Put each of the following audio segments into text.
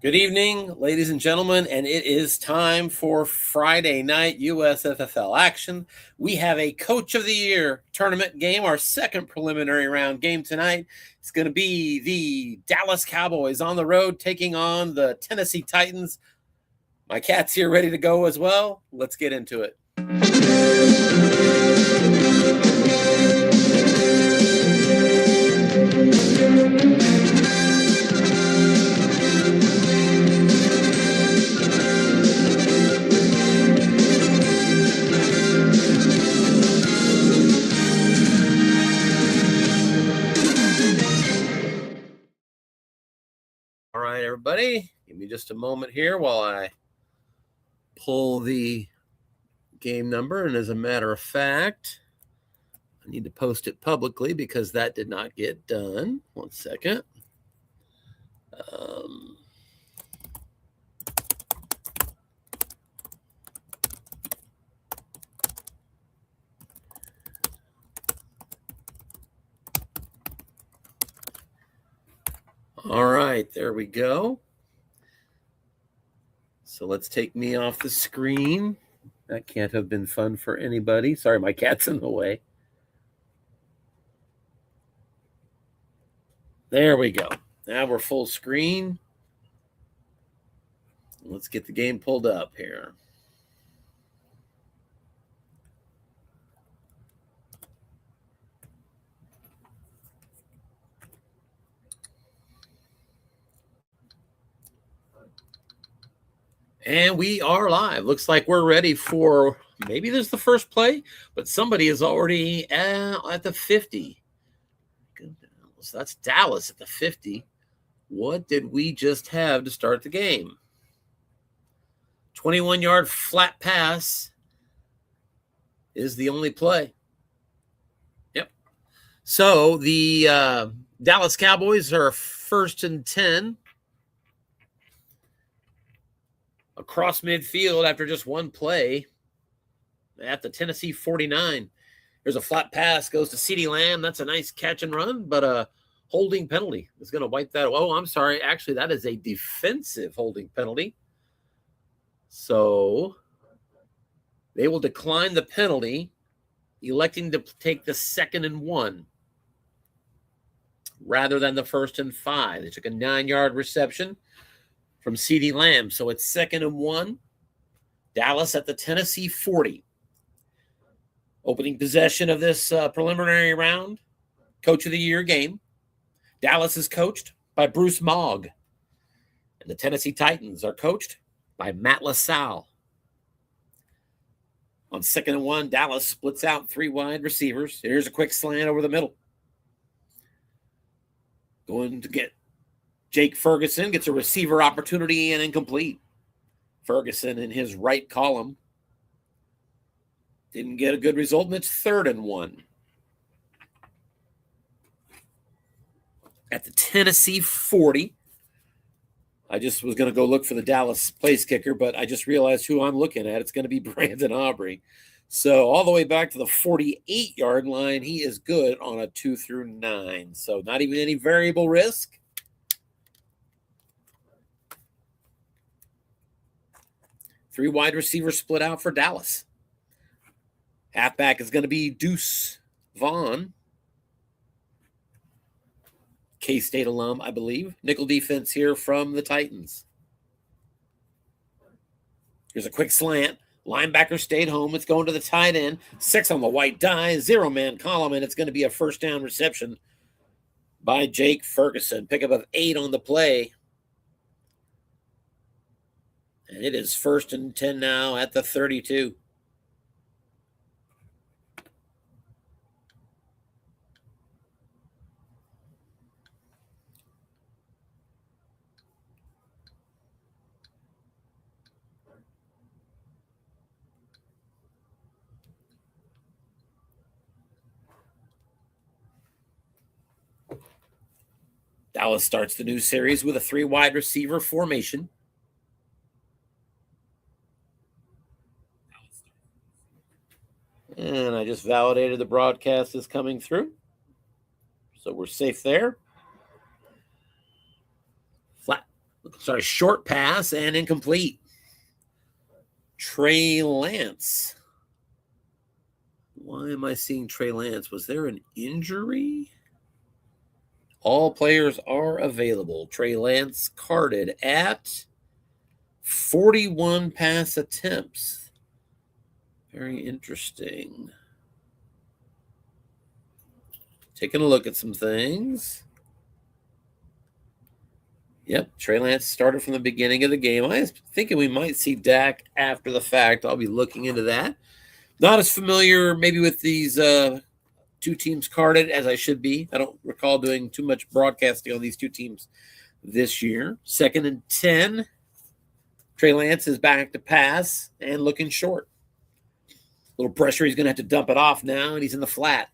Good evening, ladies and gentlemen, and it is time for Friday night USFFL action. We have a Coach of the Year tournament game, our second preliminary round game tonight. It's going to be the Dallas Cowboys on the road taking on the Tennessee Titans. My cat's here ready to go as well. Let's get into it. All right, everybody, give me just a moment here while I pull the game number. And as a matter of fact, I need to post it publicly because that did not get done. 1 second. All right, there we go. So let's take me off the screen. That can't have been fun for anybody. Sorry, my cat's in the way. There we go. Now we're full screen. Let's get the game pulled up here. And we are live. Looks like we're ready for, maybe there's the first play, but somebody is already at the 50. So that's Dallas at the 50. What did we just have to start the game? 21-yard flat pass is the only play. Yep. So the Dallas Cowboys are 1st and 10. Across midfield after just one play at the Tennessee 49. There's a flat pass, goes to CeeDee Lamb. That's a nice catch and run, but a holding penalty is going to wipe that. Oh, I'm sorry. Actually, that is a defensive holding penalty. So they will decline the penalty, electing to take the 2nd and 1 rather than the 1st and 5. They took a 9-yard reception from CeeDee Lamb. So it's 2nd and 1. Dallas at the Tennessee 40. Opening possession of this preliminary round, Coach of the Year game. Dallas is coached by Bruce Mogg. And the Tennessee Titans are coached by Matt LaSalle. On 2nd and 1, Dallas splits out 3 wide receivers. Here's a quick slant over the middle. Going to get Jake Ferguson, gets a receiver opportunity and incomplete. Ferguson in his right column didn't get a good result, and it's 3rd and 1. At the Tennessee 40. I just was going to go look for the Dallas place kicker, but I just realized who I'm looking at. It's going to be Brandon Aubrey. So all the way back to the 48-yard line, he is good on a 2 through 9. So not even any variable risk. Three wide receivers split out for Dallas. Halfback is going to be Deuce Vaughn. K-State alum, I believe. Nickel defense here from the Titans. Here's a quick slant. Linebacker stayed home. It's going to the tight end. 6 on the white die. 0-man column, and it's going to be a first down reception by Jake Ferguson. Pickup of 8 on the play. And it is 1st and 10 now at the 32. Dallas starts the new series with a 3 wide receiver formation. And I just validated the broadcast is coming through. So we're safe there. Flat Sorry, short pass and incomplete. Trey Lance. Why am I seeing Trey Lance? Was there an injury? All players are available. Trey Lance carded at 41 pass attempts. Very interesting. Taking a look at some things. Yep, Trey Lance started from the beginning of the game. I was thinking we might see Dak after the fact. I'll be looking into that. Not as familiar maybe with these two teams carded as I should be. I don't recall doing too much broadcasting on these two teams this year. 2nd and 10. Trey Lance is back to pass and looking short. Little pressure. He's going to have to dump it off now, and he's in the flat.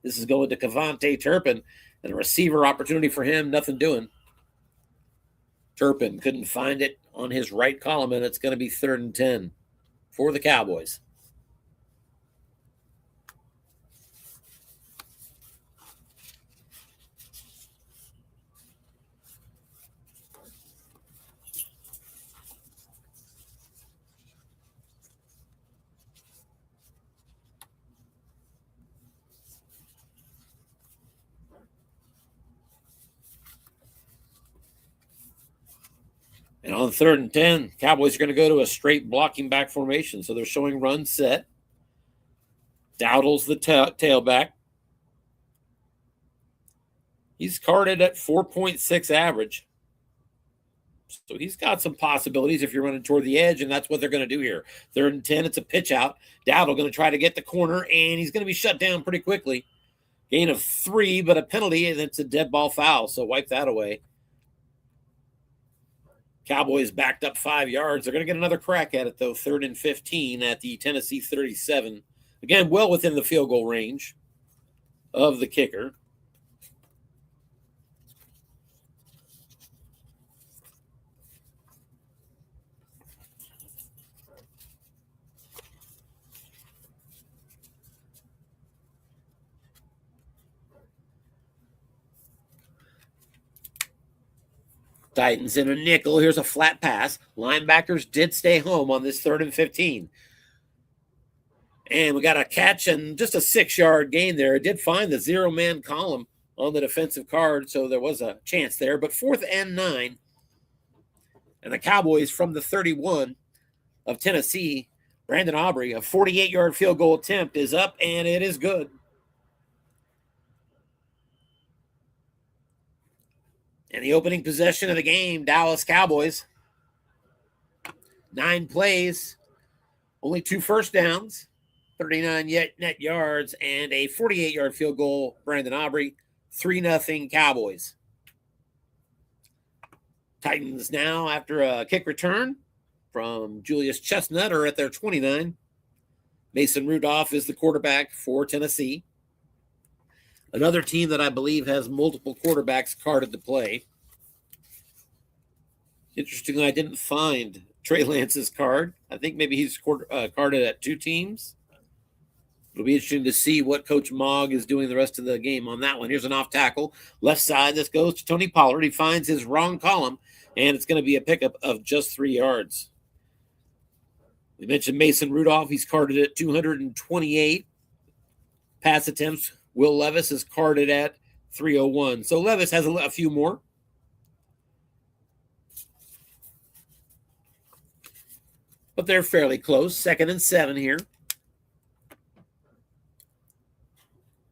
This is going to Cavante Turpin, and a receiver opportunity for him. Nothing doing. Turpin couldn't find it on his right column, and it's going to be 3rd and 10 for the Cowboys. And on 3rd and 10, Cowboys are going to go to a straight blocking back formation. So they're showing run set. Dowdle's the tailback. He's carded at 4.6 average. So he's got some possibilities if you're running toward the edge, and that's what they're going to do here. 3rd and 10, it's a pitch out. Dowdle going to try to get the corner, and he's going to be shut down pretty quickly. Gain of 3, but a penalty, and it's a dead ball foul, so wipe that away. Cowboys backed up 5 yards. They're going to get another crack at it, though. 3rd and 15 at the Tennessee 37. Again, well within the field goal range of the kicker. Titans in a nickel. Here's a flat pass. Linebackers did stay home on this 3rd and 15. And we got a catch and just a 6-yard gain there. It did find the 0-man column on the defensive card, so there was a chance there. But 4th and 9. And the Cowboys from the 31 of Tennessee, Brandon Aubrey, a 48-yard field goal attempt is up, and it is good. And the opening possession of the game, Dallas Cowboys. 9 plays, only 2 first downs, 39 net yards, and a 48-yard field goal, Brandon Aubrey. 3-0 Cowboys. Titans now, after a kick return from Julius Chestnut, are at their 29. Mason Rudolph is the quarterback for Tennessee. Another team that I believe has multiple quarterbacks carded to play. Interestingly, I didn't find Trey Lance's card. I think maybe he's carded at 2 teams. It'll be interesting to see what Coach Mogg is doing the rest of the game on that one. Here's an off tackle. Left side, this goes to Tony Pollard. He finds his wrong column, and it's going to be a pickup of just 3 yards. We mentioned Mason Rudolph. He's carded at 228 pass attempts. Will Levis is carded at 301. So Levis has a few more. But they're fairly close. 2nd and 7 here.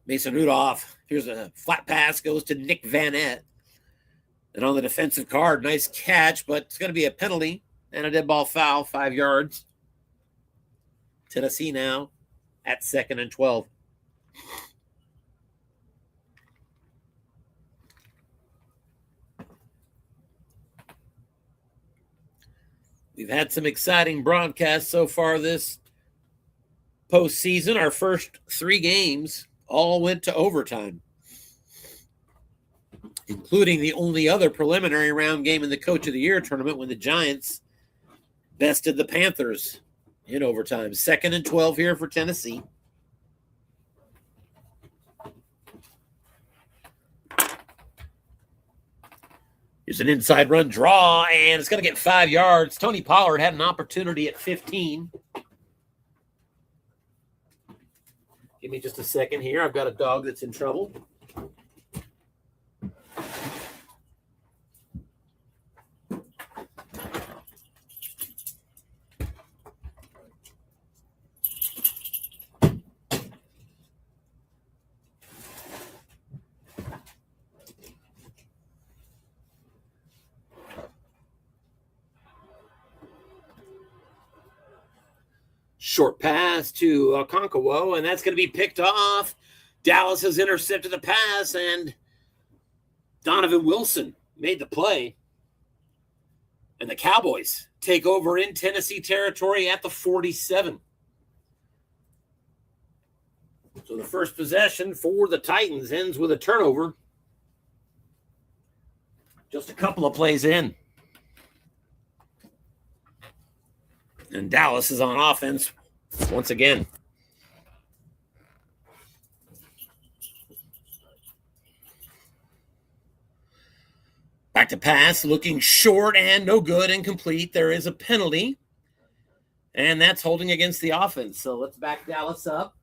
Mason Rudolph. Here's a flat pass. Goes to Nick Vanette. And on the defensive card, nice catch, but it's going to be a penalty and a dead ball foul, 5 yards. Tennessee now at 2nd and 12. We've had some exciting broadcasts so far this postseason. Our first 3 games all went to overtime, including the only other preliminary round game in the Coach of the Year tournament when the Giants bested the Panthers in overtime. 2nd and 12 here for Tennessee. Here's an inside run draw, and it's going to get 5 yards. Tony Pollard had an opportunity at 15. Give me just a second here. I've got a dog that's in trouble. Short pass to Okonkwo, and that's going to be picked off. Dallas has intercepted the pass, and Donovan Wilson made the play. And the Cowboys take over in Tennessee territory at the 47. So the first possession for the Titans ends with a turnover. Just a couple of plays in. And Dallas is on offense once again. Back to pass, looking short and no good, incomplete. There is a penalty, and that's holding against the offense. So let's back Dallas up.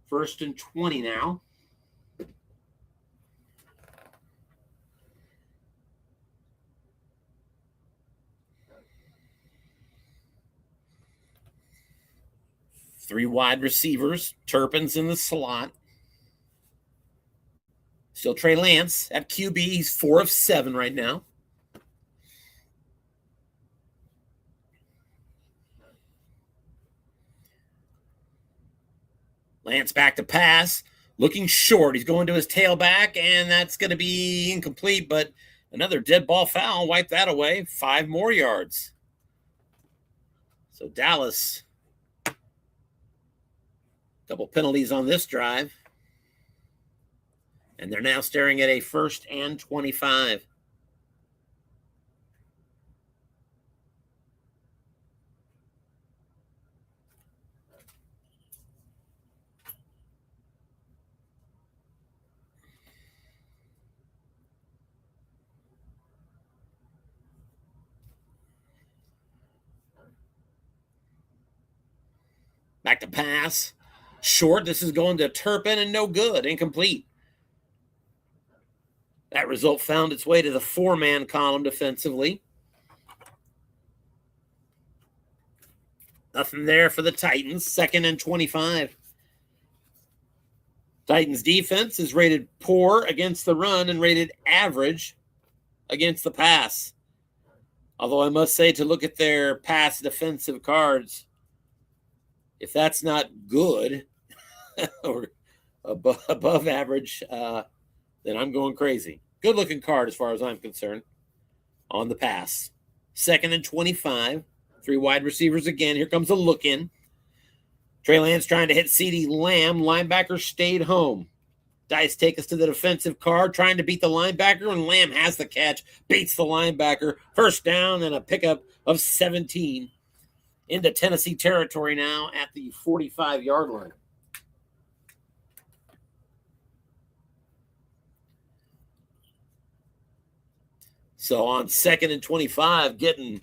First and 20 now. Three wide receivers. Turpin's in the slot. Still Trey Lance at QB. He's 4 of 7 right now. Lance back to pass. Looking short. He's going to his tailback, and that's going to be incomplete, but another dead ball foul. Wipe that away. 5 more yards. So Dallas, double penalties on this drive. And they're now staring at a 1st and 25. Back to pass. Short. This is going to Turpin and no good. Incomplete. That result found its way to the 4-man column defensively. Nothing there for the Titans. 2nd and 25. Titans defense is rated poor against the run and rated average against the pass. Although I must say, to look at their pass defensive cards, if that's not good or above average, then I'm going crazy. Good looking card as far as I'm concerned on the pass. 2nd and 25. 3 wide receivers again. Here comes a look in. Trey Lance trying to hit CeeDee Lamb. Linebacker stayed home. Dice take us to the defensive card, trying to beat the linebacker, and Lamb has the catch, beats the linebacker. 1st down and a pickup of 17 into Tennessee territory now at the 45-yard line. So on 2nd and 25, getting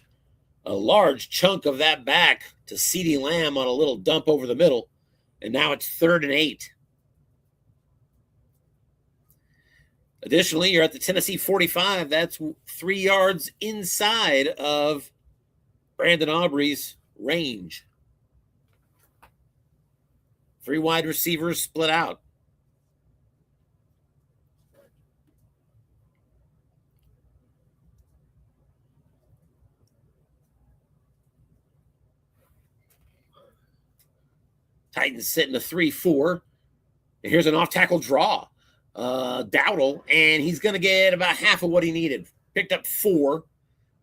a large chunk of that back to CeeDee Lamb on a little dump over the middle. And now it's 3rd and 8. Additionally, you're at the Tennessee 45. That's 3 yards inside of Brandon Aubrey's range. 3 wide receivers split out. Titans sitting a 3-4. And here's an off-tackle draw. Dowdle, and he's going to get about half of what he needed. Picked up 4,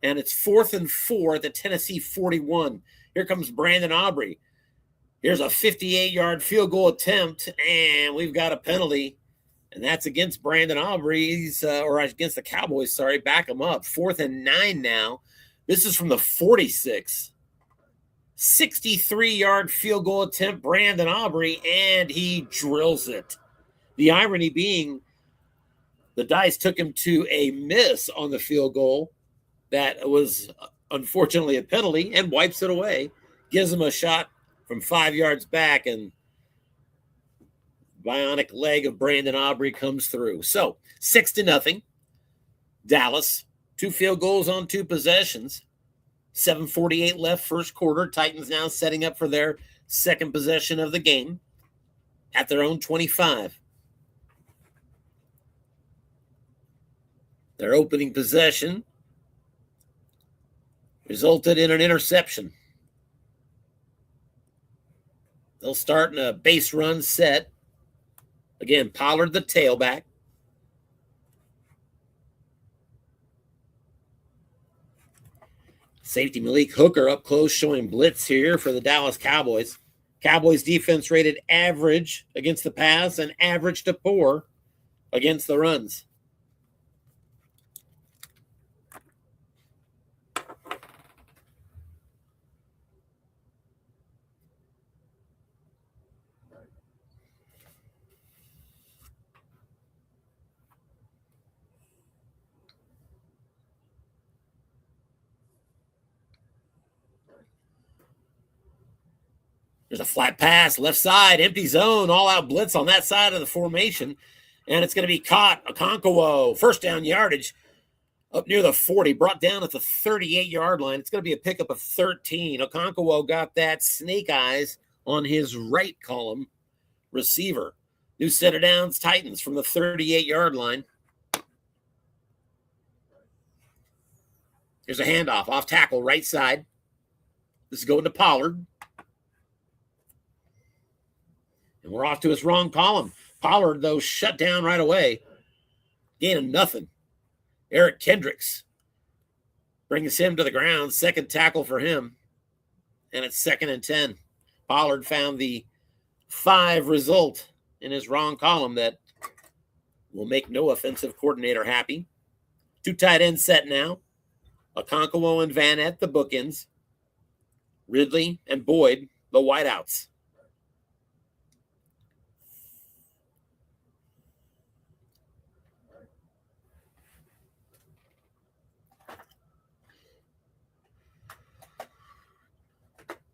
and it's 4th and 4 at the Tennessee 41. Here comes Brandon Aubrey. Here's a 58-yard field goal attempt, and we've got a penalty, and that's against Brandon Aubrey's, or against the Cowboys, sorry. Back them up. 4th and 9 now. This is from the 46. 63-yard field goal attempt, Brandon Aubrey, and he drills it. The irony being the dice took him to a miss on the field goal that was unfortunately a penalty and wipes it away, gives him a shot from 5 yards back, and bionic leg of Brandon Aubrey comes through. So 6-0. Dallas, 2 field goals on 2 possessions. 7:48 left first quarter. Titans now setting up for their second possession of the game at their own 25. Their opening possession resulted in an interception. They'll start in a base run set. Again, Pollard the tailback. Safety Malik Hooker up close showing blitz here for the Dallas Cowboys. Cowboys defense rated average against the pass and average to poor against the runs. There's a flat pass, left side, empty zone, all-out blitz on that side of the formation. And it's going to be caught. Okonkwo, first down yardage up near the 40, brought down at the 38-yard line. It's going to be a pickup of 13. Okonkwo got that snake eyes on his right column receiver. New set of downs, Titans from the 38-yard line. Here's a handoff, off tackle, right side. This is going to Pollard. And we're off to his wrong column. Pollard, though, shut down right away. Gaining nothing. Eric Kendricks brings him to the ground. Second tackle for him. And it's 2nd and 10. Pollard found the 5 result in his wrong column that will make no offensive coordinator happy. 2 tight ends set now. Okonkwo and Vanette, the bookends. Ridley and Boyd, the wideouts.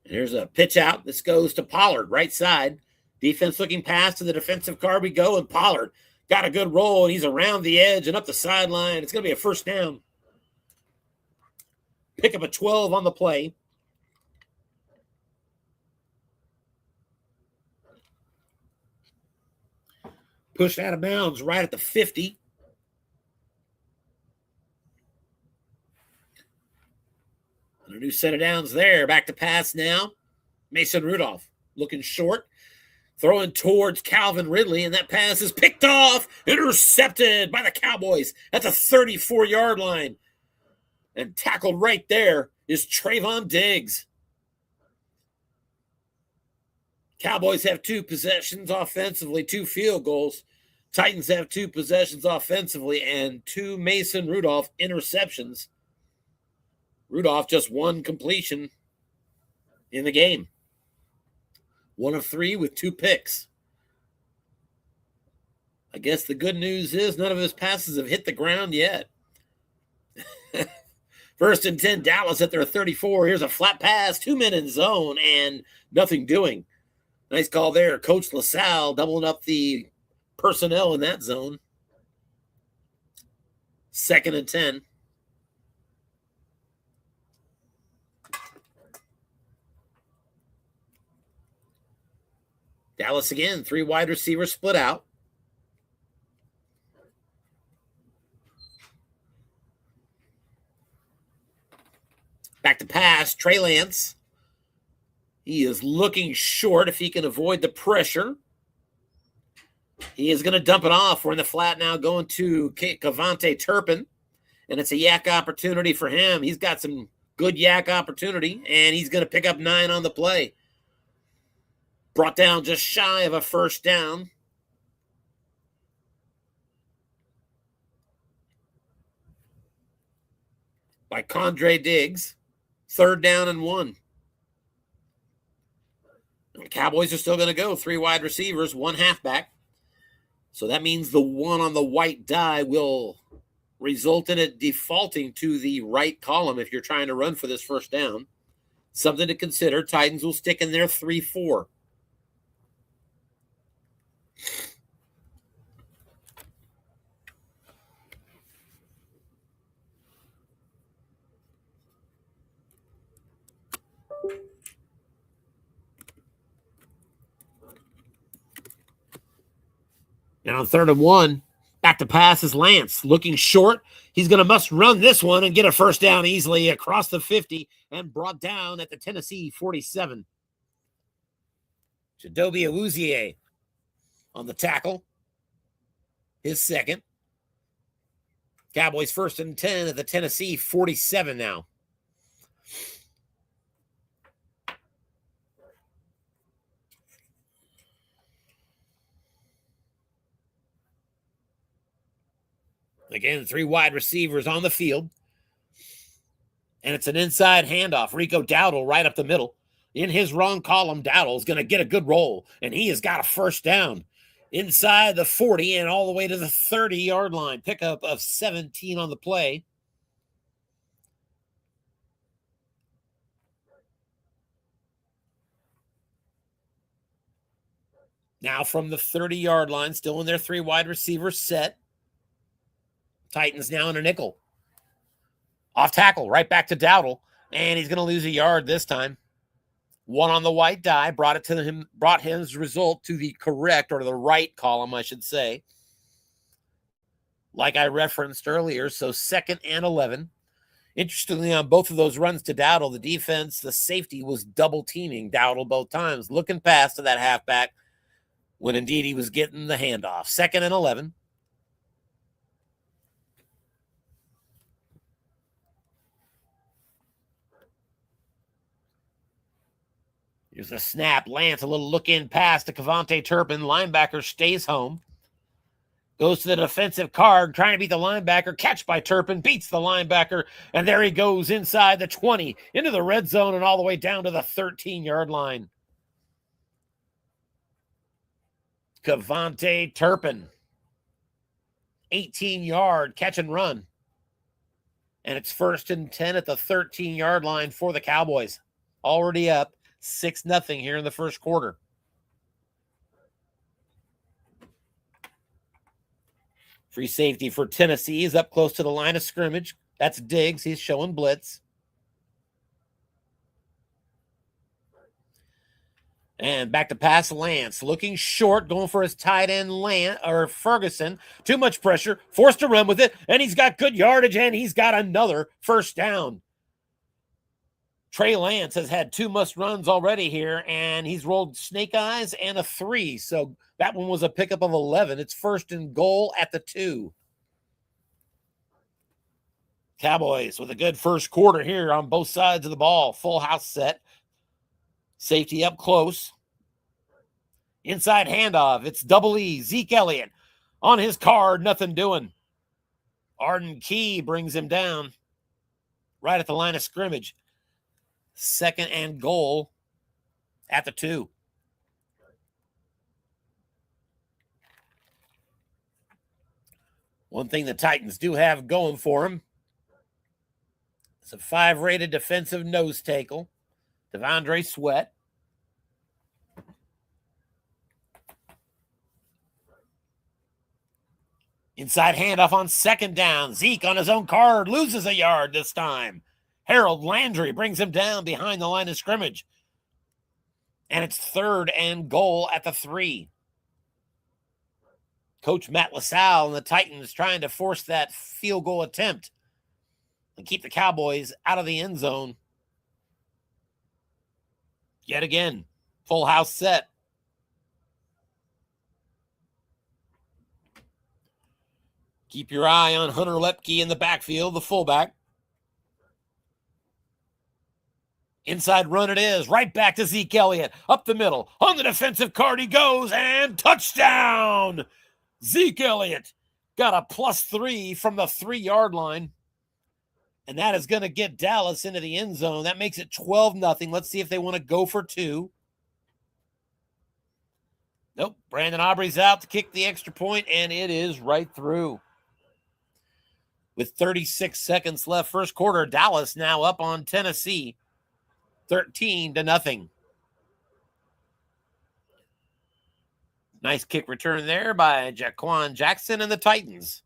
And here's a pitch out. This goes to Pollard, right side. Defense looking pass to the defensive car we go, and Pollard got a good roll, and he's around the edge and up the sideline. It's going to be a first down. Pick up a 12 on the play. Pushed out of bounds right at the 50. And a new set of downs there. Back to pass now. Mason Rudolph looking short. Throwing towards Calvin Ridley, and that pass is picked off. Intercepted by the Cowboys at the 34-yard line. And tackled right there is Trayvon Diggs. Cowboys have 2 possessions offensively, 2 field goals. Titans have 2 possessions offensively and 2 Mason Rudolph interceptions. Rudolph just 1 completion in the game. 1 of 3 with 2 picks. I guess the good news is none of his passes have hit the ground yet. 1st and 10, Dallas at their 34. Here's a flat pass, 2 men in zone, and nothing doing. Nice call there. Coach LaSalle doubling up the personnel in that zone. 2nd and 10. Dallas again, 3 wide receivers split out. Back to pass, Trey Lance. He is looking short if he can avoid the pressure. He is going to dump it off. We're in the flat now going to Cavante Turpin. And it's a yak opportunity for him. He's got some good yak opportunity, and he's going to pick up 9 on the play. Brought down just shy of a first down. By Condre Diggs. 3rd down and 1. The Cowboys are still going to go 3 wide receivers, 1 halfback. So that means the 1 on the white die will result in it defaulting to the right column if you're trying to run for this first down. Something to consider. Titans will stick in there 3-4. And on 3rd and 1, back to pass is Lance. Looking short. He's going to must run this one and get a first down easily across the 50 and brought down at the Tennessee 47. Chidobe Awuzie on the tackle. His second. Cowboys 1st and 10 at the Tennessee 47 now. Again, 3 wide receivers on the field. And it's an inside handoff. Rico Dowdle right up the middle. In his wrong column, Dowdle is going to get a good roll. And he has got a first down. Inside the 40 and all the way to the 30-yard line. Pickup of 17 on the play. Now from the 30-yard line, still in their 3 wide receiver set. Titans now in a nickel. Off tackle, right back to Dowdle. And he's going to lose a yard this time. 1 on the white die, brought his result to the correct, or the right column, I should say. Like I referenced earlier, so 2nd and 11. Interestingly, on both of those runs to Dowdle, the defense, the safety was double teaming Dowdle both times, looking past to that halfback when indeed he was getting the handoff. 2nd and 11. Here's a snap. Lance, a little look-in pass to Cavante Turpin. Linebacker stays home. Goes to the defensive card, trying to beat the linebacker. Catch by Turpin, beats the linebacker, and there he goes inside the 20, into the red zone, and all the way down to the 13-yard line. Cavante Turpin. 18-yard catch and run. And it's 1st and 10 at the 13-yard line for the Cowboys. Already up 6-0 here in the first quarter. Free safety for Tennessee is up close to the line of scrimmage. That's Diggs. He's showing blitz. And back to pass, Lance. Looking short, going for his tight end, Ferguson. Too much pressure, forced to run with it, and he's got good yardage, and he's got another first down. Trey Lance has had 2 must runs already here, and he's rolled snake eyes and a 3. So that one was a pickup of 11. It's 1st and goal at the 2. Cowboys with a good first quarter here on both sides of the ball. Full house set. Safety up close. Inside handoff. It's double E. Zeke Elliott on his card. Nothing doing. Arden Key brings him down right at the line of scrimmage. 2nd and goal at the 2. One thing the Titans do have going for them is a 5-rated defensive nose tackle, Devondre Sweat. Inside handoff on 2nd down. Zeke on his own card loses a yard this time. Harold Landry brings him down behind the line of scrimmage. And it's 3rd and goal at the 3. Coach Matt LaSalle and the Titans trying to force that field goal attempt and keep the Cowboys out of the end zone. Yet again, full house set. Keep your eye on Hunter Lepke in the backfield, the fullback. Inside run it is. Right back to Zeke Elliott. Up the middle. On the defensive card he goes. And touchdown! Zeke Elliott got a +3 from the 3-yard line. And that is going to get Dallas into the end zone. That makes it 12-0. Let's see if they want to go for 2. Nope. Brandon Aubrey's out to kick the extra point, and it is right through. With 36 seconds left, first quarter, Dallas now up on Tennessee, 13-0. Nice kick return there by Jaquan Jackson and the Titans.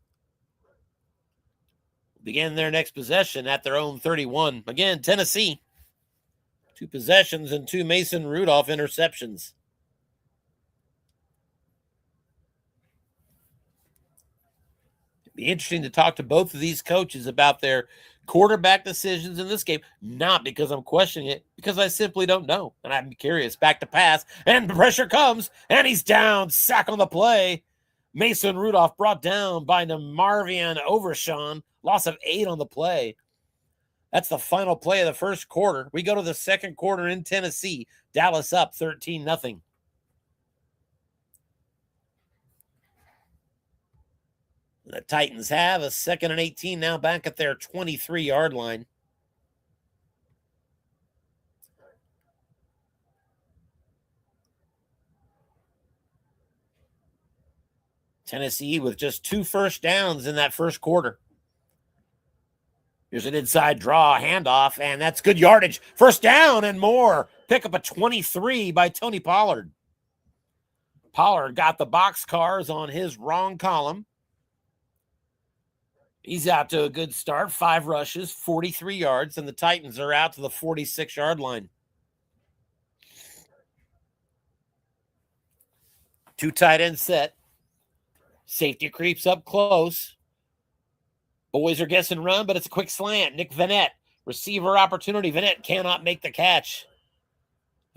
Begin their next possession at their own 31. Again, Tennessee. 2 possessions and 2 Mason Rudolph interceptions. It'd be interesting to talk to both of these coaches about their quarterback decisions in this game. Not because I'm questioning it, because I simply don't know. And I'm curious. Back to pass, and pressure comes, and he's down. Sack on the play. Mason Rudolph brought down by Marvian Overshawn. Loss of 8 on the play. That's the final play of the first quarter. We go to the second quarter in Tennessee. Dallas up 13-0. The Titans have a 2nd and 18 now back at their 23-yard line. Tennessee with just 2 first downs in that first quarter. Here's an inside draw, handoff, and that's good yardage. First down and more. Pick up a 23 by Tony Pollard. Pollard got the box cars on his wrong column. He's out to a good start. 5 rushes, 43 yards, and the Titans are out to the 46-yard line. 2 tight end set. Safety creeps up close. Boys are guessing run, but it's a quick slant. Nick Vanette, receiver opportunity. Vanette cannot make the catch.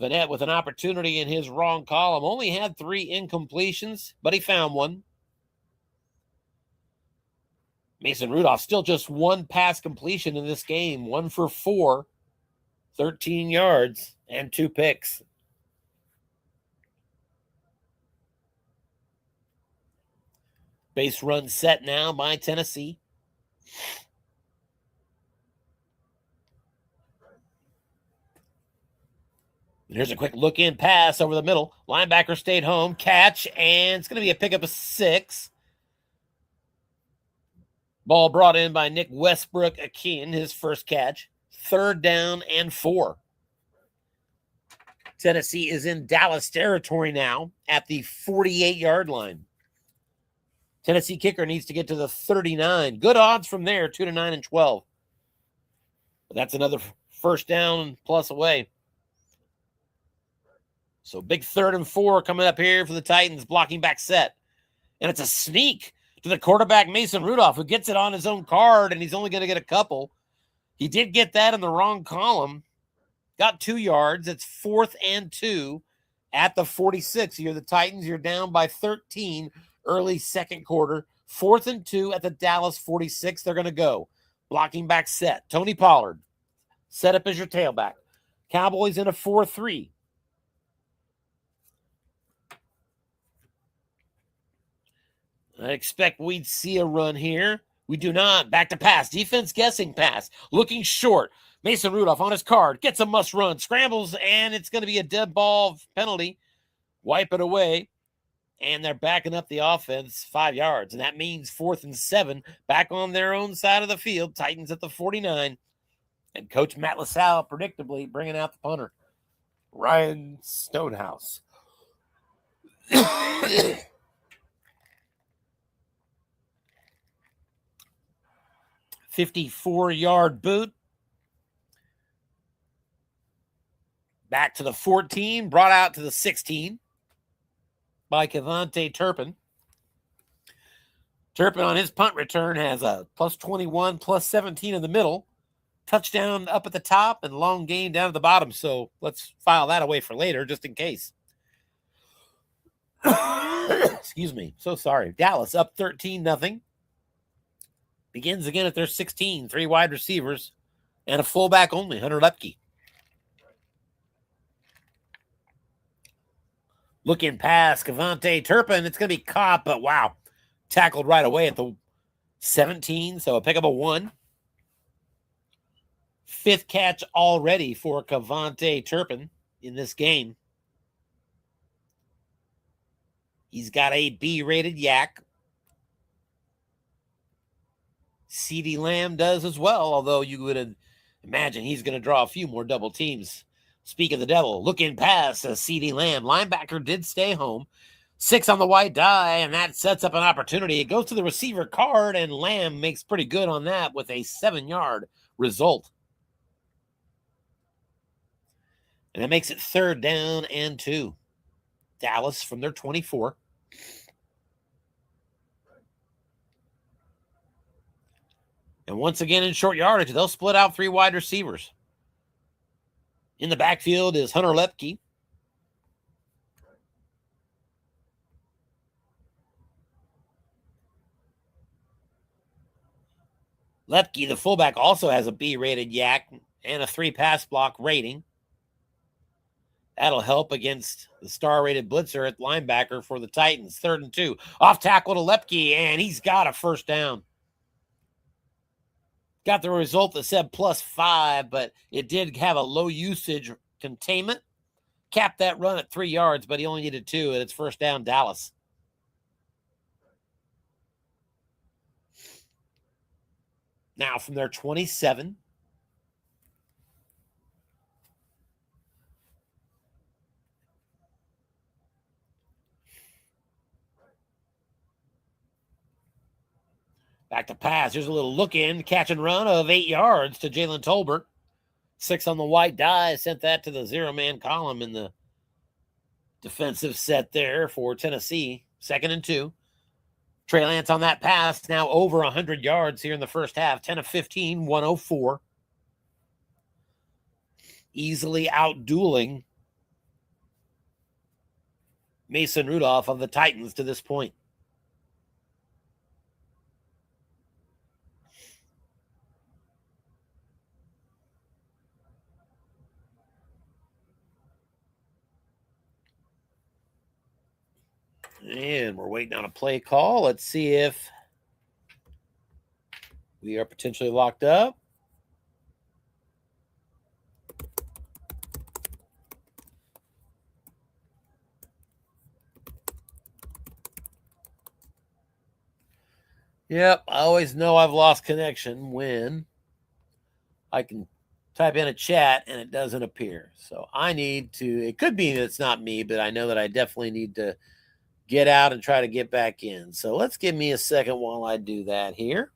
Vanette with an opportunity in his wrong column. Only had 3 incompletions, but he found one. Mason Rudolph still just 1 pass completion in this game. 1 for 4, 13 yards, and 2 picks. Base run set now by Tennessee. And here's a quick look-in pass over the middle. Linebacker stayed home. Catch, and it's going to be a pickup of 6. Ball brought in by Nick Westbrook-Akin, his first catch. 3rd down and 4. Tennessee is in Dallas territory now at the 48-yard line. Tennessee kicker needs to get to the 39. Good odds from there, 2-9 and 12. But that's another first down plus away. So big 3rd and 4 coming up here for the Titans, blocking back set. And it's a sneak to the quarterback, Mason Rudolph, who gets it on his own card, and he's only going to get a couple. He did get that in the wrong column. Got 2 yards. It's 4th and 2 at the 46. You're the Titans. You're down by 13 early second quarter. 4th and 2 at the Dallas 46. They're going to go. Blocking back set. Tony Pollard. Set up as your tailback. Cowboys in a 4-3. I expect we'd see a run here. We do not. Back to pass. Defense guessing pass. Looking short. Mason Rudolph on his card. Gets a must run. Scrambles, and it's going to be a dead ball penalty. Wipe it away. And they're backing up the offense 5 yards. And that means 4th and 7. Back on their own side of the field. Titans at the 49. And Coach Matt LaSalle predictably bringing out the punter, Ryan Stonehouse. 54-yard boot. Back to the 14, brought out to the 16 by Cavante Turpin. Turpin on his punt return has a plus 21, plus 17 in the middle. Touchdown up at the top and long gain down at the bottom. So let's file that away for later just in case. Excuse me. So sorry. Dallas up 13-0. Begins again at their 16. 3 wide receivers and a fullback only, Hunter Lepke. Looking past Cavante Turpin. It's going to be caught, but wow. Tackled right away at the 17, so a pickup of 1. 5th catch already for Cavante Turpin in this game. He's got a B-rated yak. CeeDee Lamb does as well, although you would imagine he's going to draw a few more double teams. Speak of the devil, looking past CeeDee Lamb. Linebacker did stay home. 6 on the white die, and that sets up an opportunity. It goes to the receiver card, and Lamb makes pretty good on that with a 7-yard result. And that makes it 3rd down and 2. Dallas from their 24. And once again in short yardage, they'll split out 3 wide receivers. In the backfield is Hunter Lepke. Lepke, the fullback, also has a B-rated yak and a 3 pass block rating. That'll help against the star-rated blitzer at linebacker for the Titans. 3rd and 2. Off tackle to Lepke, and he's got a 1st down. Got the result that said +5, but it did have a low usage containment. Capped that run at 3 yards, but he only needed 2, and it's 1st down, Dallas. Now from their 27. Back to pass. Here's a little look in, catch and run of 8 yards to Jalen Tolbert. 6 on the white die. Sent that to the 0-man column in the defensive set there for Tennessee. 2nd and 2. Trey Lance on that pass, now over 100 yards here in the first half. 10 of 15, 104. Easily outdueling Mason Rudolph of the Titans to this point. And we're waiting on a play call. Let's see if we are potentially locked up. Yep, I always know I've lost connection when I can type in a chat and it doesn't appear. So I need to, it could be that it's not me, but I know that I definitely need to get out and try to get back in. So let's give me a second while I do that here.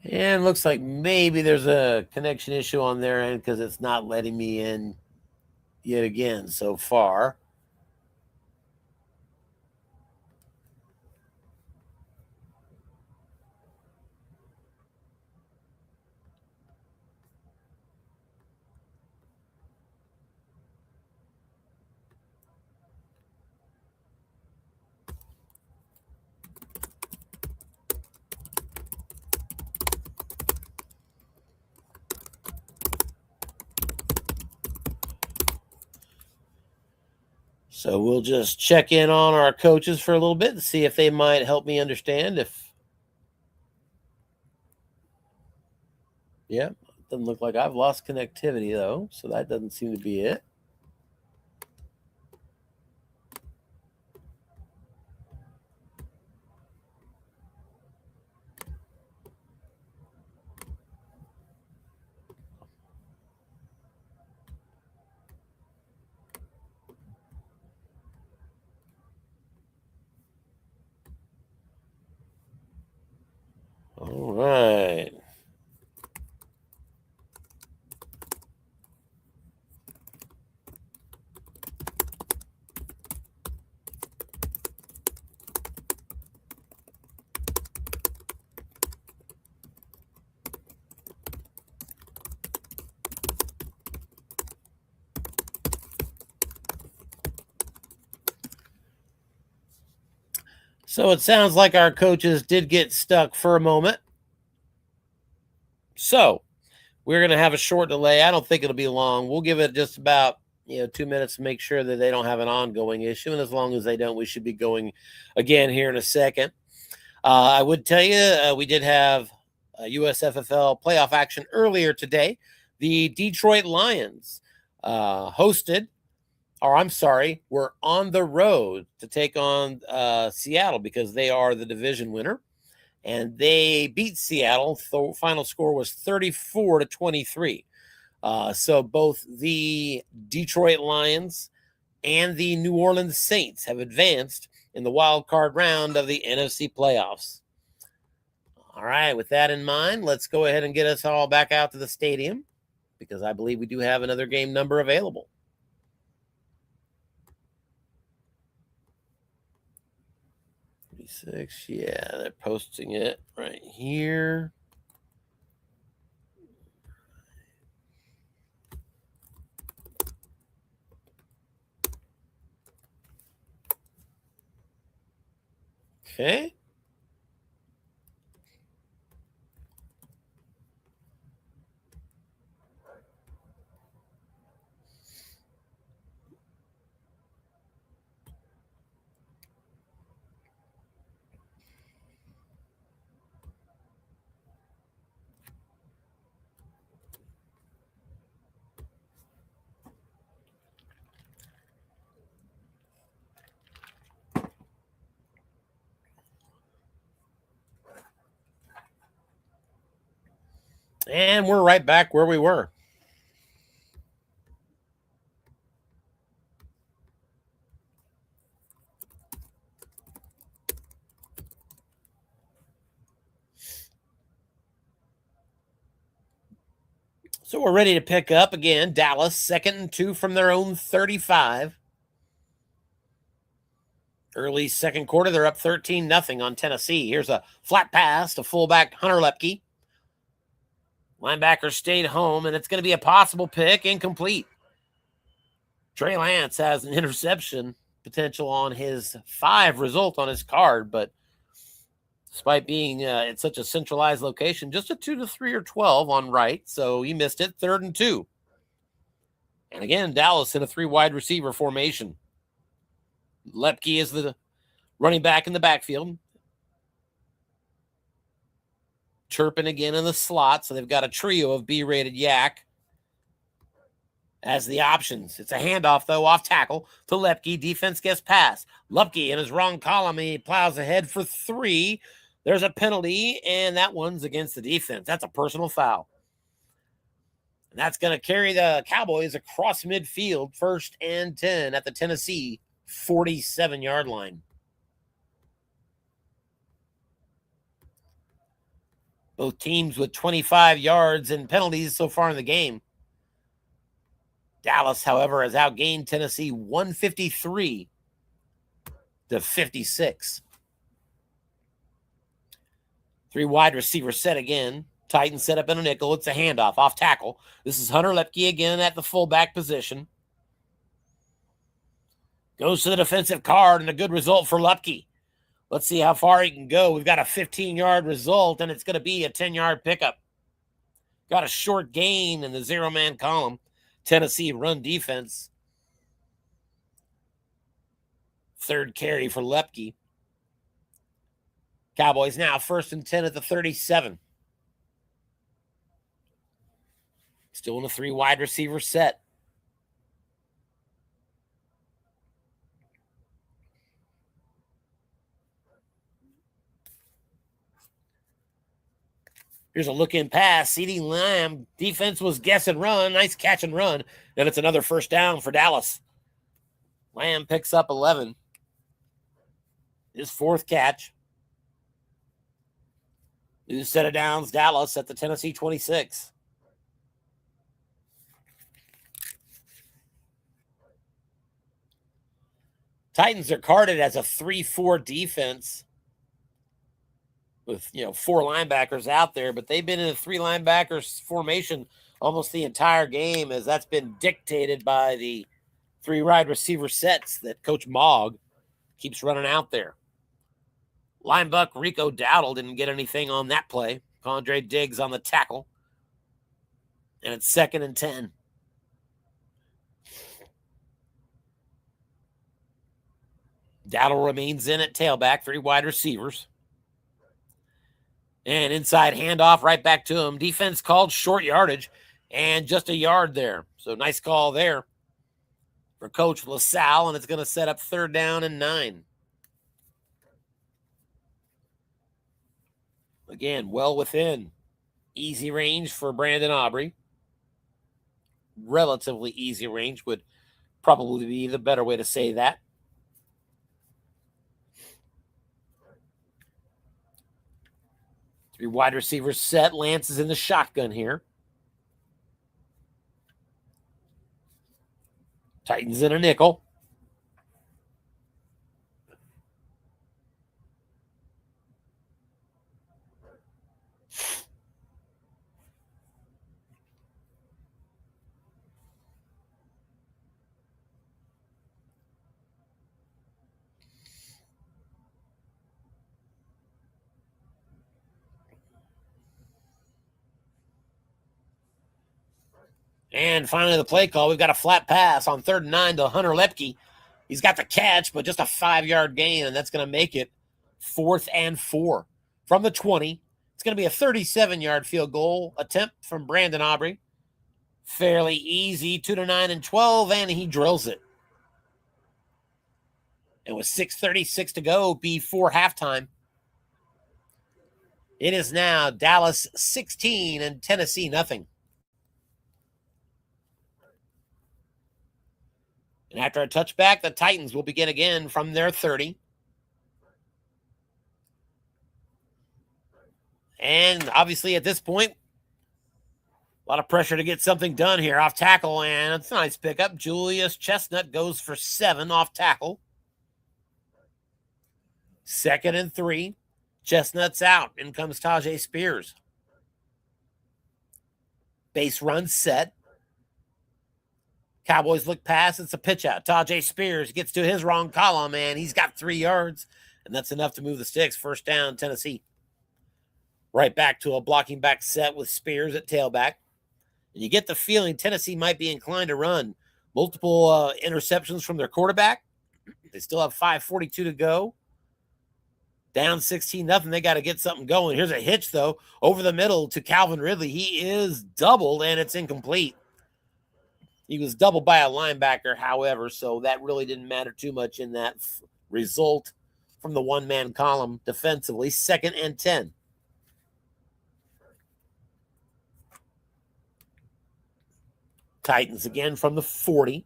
And looks like maybe there's a connection issue on their end because it's not letting me in yet again so far. So we'll just check in on our coaches for a little bit and see if they might help me understand if. Yeah, doesn't look like I've lost connectivity though, so that doesn't seem to be it. All right. So it sounds like our coaches did get stuck for a moment. So we're going to have a short delay. I don't think it'll be long. We'll give it just about 2 minutes to make sure that they don't have an ongoing issue. And as long as they don't, we should be going again here in a second. I would tell you we did have USFFL playoff action earlier today. The Detroit Lions were on the road to take on Seattle because they are the division winner. And they beat Seattle. The final score was 34-23. So both the Detroit Lions and the New Orleans Saints have advanced in the wild card round of the NFC playoffs. All right, with that in mind, let's go ahead and get us all back out to the stadium because I believe we do have another game number available. Yeah, they're posting it right here. Okay. And we're right back where we were. So we're ready to pick up again. Dallas, 2nd and 2 from their own 35. Early second quarter, they're up 13-0 on Tennessee. Here's a flat pass to fullback Hunter Lepke. Linebacker stayed home, and it's going to be a possible pick, incomplete. Trey Lance has an interception potential on his 5 result on his card, but despite being at such a centralized location, just a 2-3 or 12 on right, so he missed it. 3rd and 2. And again, Dallas in a 3 wide receiver formation. Lepke is the running back in the backfield. Turpin again in the slot, so they've got a trio of B-rated yak as the options. It's a handoff, though, off tackle to Lepke. Defense gets past. Lepke in his wrong column. He plows ahead for 3. There's a penalty, and that one's against the defense. That's a personal foul. And that's going to carry the Cowboys across midfield, 1st and 10 at the Tennessee 47-yard line. Both teams with 25 yards and penalties so far in the game. Dallas, however, has outgained Tennessee 153-56. 3 wide receiver set again. Titans set up in a nickel. It's a handoff off tackle. This is Hunter Lepke again at the fullback position. Goes to the defensive card, and a good result for Lepke. Let's see how far he can go. We've got a 15-yard result, and it's going to be a 10-yard pickup. Got a short gain in the 0-man column. Tennessee run defense. 3rd carry for Lepke. Cowboys now 1st and 10 at the 37. Still in a 3 wide receiver set. Here's a look-in pass. CeeDee Lamb. Defense was guess and run. Nice catch and run. Then it's another 1st down for Dallas. Lamb picks up 11. His 4th catch. New set of downs. Dallas at the Tennessee 26. Titans are carded as a 3-4 defense with 4 linebackers out there, but they've been in a 3 linebackers formation almost the entire game, as that's been dictated by the 3 wide receiver sets that Coach Mogg keeps running out there. Linebuck Rico Dowdle didn't get anything on that play. Condre Diggs on the tackle. And it's 2nd and 10. Dowdle remains in at tailback, 3 wide receivers. And inside handoff right back to him. Defense called short yardage and just a yard there. So nice call there for Coach LaSalle, and it's going to set up 3rd down and 9. Again, well within easy range for Brandon Aubrey. Relatively easy range would probably be the better way to say that. 3 wide receivers set. Lance is in the shotgun here. Titans in a nickel. And finally, the play call. We've got a flat pass on 3rd and 9 to Hunter Lepke. He's got the catch, but just a 5-yard gain, and that's going to make it 4th and 4 from the 20. It's going to be a 37-yard field goal attempt from Brandon Aubrey. Fairly easy, 2 to 9 and 12, and he drills it. And with 6:36 to go before halftime, it is now Dallas 16 and Tennessee nothing. And after a touchback, the Titans will begin again from their 30. And obviously at this point, a lot of pressure to get something done here off tackle, and it's a nice pickup. Julius Chestnut goes for 7 off tackle. 2nd and 3. Chestnut's out. In comes Tajay Spears. Base run set. Cowboys look pass. It's a pitch out. Tajay Spears gets to his wrong column, and he's got 3 yards, and that's enough to move the sticks. 1st down, Tennessee. Right back to a blocking back set with Spears at tailback. And you get the feeling Tennessee might be inclined to run. Multiple interceptions from their quarterback. They still have 5:42 to go. Down 16-0. They got to get something going. Here's a hitch, though, over the middle to Calvin Ridley. He is doubled, and it's incomplete. He was doubled by a linebacker, however, so that really didn't matter too much in that result from the one-man column defensively. 2nd and 10. Titans again from the 40.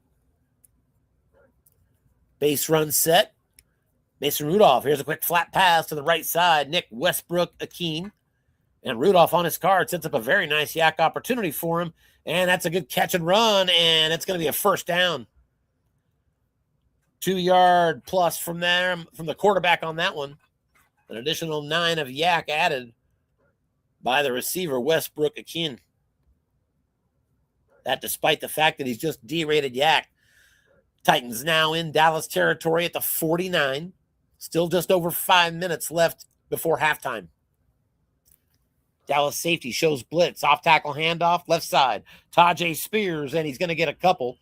Base run set. Mason Rudolph. Here's a quick flat pass to the right side. Nick Westbrook-Akeen. And Rudolph on his card sets up a very nice yak opportunity for him. And that's a good catch and run, and it's going to be a 1st down. 2-yard plus from there, from the quarterback on that one. An additional 9 of yak added by the receiver, Westbrook-Akeen. That despite the fact that he's just derated yak. Titans now in Dallas territory at the 49. Still just over 5 minutes left before halftime. Dallas safety shows blitz. Off tackle handoff, left side. Tajay Spears, and he's going to get a couple.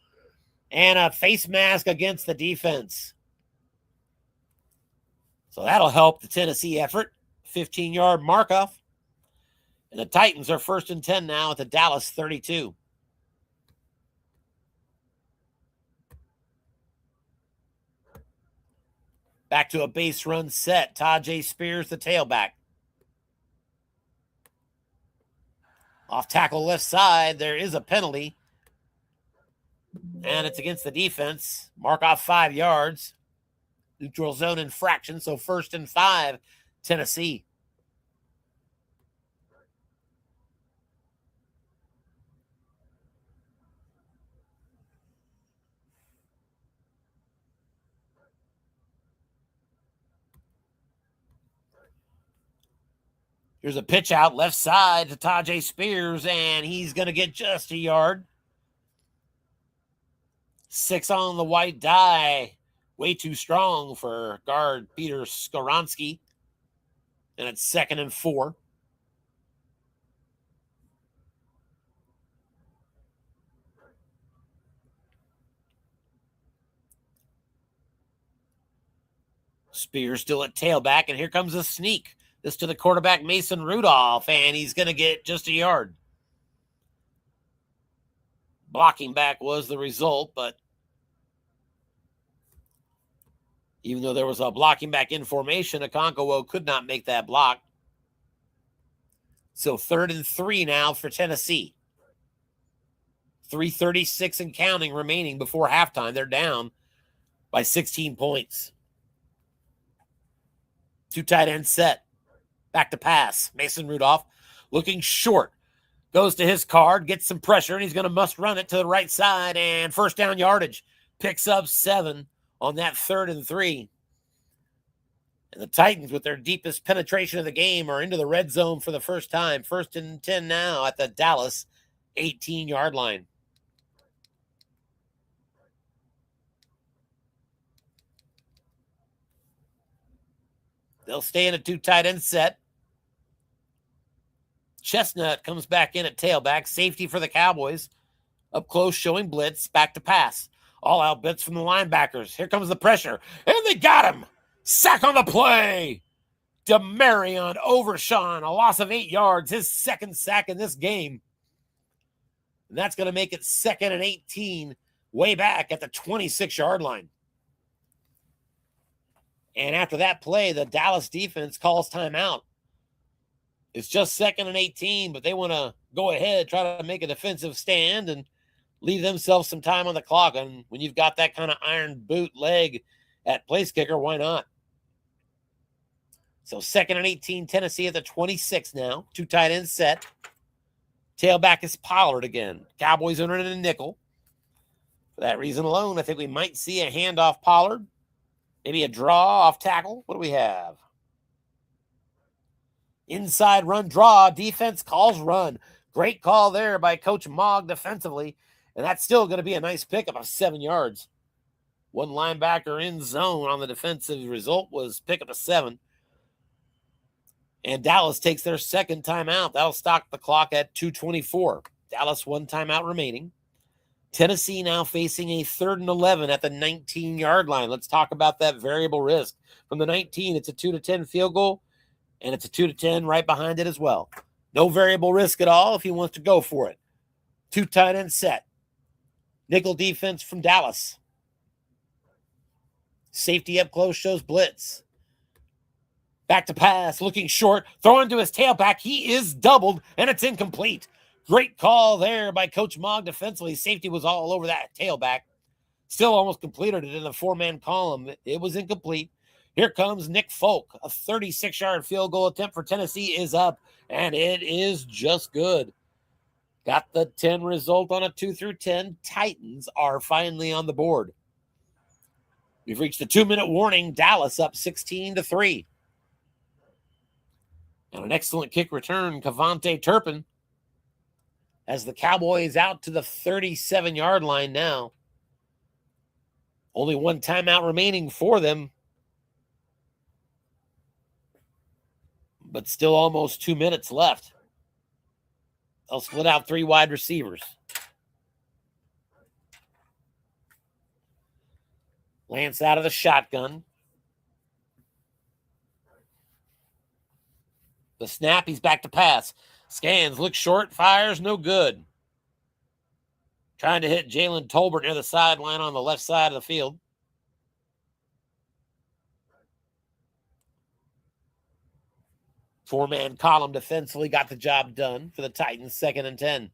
And a face mask against the defense. So that'll help the Tennessee effort. 15-yard mark-off. And the Titans are 1st and 10 now at the Dallas 32. Back to a base run set. Tajay Spears, the tailback. Off tackle left side, there is a penalty. And it's against the defense. Mark off 5 yards. Neutral zone infraction, so 1st and 5, Tennessee. Here's a pitch out left side to Tajay Spears, and he's going to get just a yard. 6 on the white die. Way too strong for guard Peter Skoronski. And it's 2nd and 4. Spears still at tailback, and here comes a sneak. This to the quarterback, Mason Rudolph, and he's going to get just a yard. Blocking back was the result, but even though there was a blocking back in formation, Okonkwo could not make that block. So 3rd and 3 now for Tennessee. 3:36 and counting remaining before halftime. They're down by 16 points. 2 tight end set. Back to pass. Mason Rudolph looking short. Goes to his card, gets some pressure, and he's going to must run it to the right side. And first down yardage. Picks up 7 on that 3rd and 3. And the Titans, with their deepest penetration of the game, are into the red zone for the first time. 1st and 10 now at the Dallas 18-yard line. They'll stay in a 2 tight end set. Chestnut comes back in at tailback. Safety for the Cowboys. Up close, showing blitz. Back to pass. All out blitz from the linebackers. Here comes the pressure. And they got him. Sack on the play. Demarion Overshawn, a loss of 8 yards. His 2nd sack in this game. And that's going to make it 2nd and 18. Way back at the 26-yard line. And after that play, the Dallas defense calls timeout. It's just 2nd and 18, but they want to go ahead, try to make a defensive stand and leave themselves some time on the clock. And when you've got that kind of iron boot leg at place kicker, why not? So 2nd and 18, Tennessee at the 26 now. 2 tight ends set. Tailback is Pollard again. Cowboys are in a nickel. For that reason alone, I think we might see a handoff Pollard. Maybe a draw off tackle. What do we have? Inside run draw. Defense calls run. Great call there by Coach Mogg defensively. And that's still going to be a nice pickup of 7 yards. One linebacker in zone on the defensive result was pickup of 7. And Dallas takes their 2nd timeout. That'll stock the clock at 2:24. Dallas 1 timeout remaining. Tennessee now facing a 3rd and 11 at the 19-yard line. Let's talk about that variable risk. From the 19, it's a 2-10 field goal, and it's a 2-10 right behind it as well. No variable risk at all if he wants to go for it. 2 tight end set. Nickel defense from Dallas. Safety up close shows blitz. Back to pass, looking short, throwing to his tailback. He is doubled, and it's incomplete. Great call there by Coach Mogg defensively. Safety was all over that tailback. Still almost completed it in the 4-man column. It was incomplete. Here comes Nick Folk. A 36-yard field goal attempt for Tennessee is up, and it is just good. Got the 10 result on a 2-10. Titans are finally on the board. We've reached the 2-minute warning. Dallas up 16-3. And an excellent kick return, Cavante Turpin. As the Cowboys out to the 37-yard line now. Only 1 timeout remaining for them. But still almost 2 minutes left. They'll split out 3 wide receivers. Lance out of the shotgun. The snap, he's back to pass. Scans, looks short, fires, no good. Trying to hit Jalen Tolbert near the sideline on the left side of the field. Four-man column defensively got the job done for the Titans, 2nd and 10.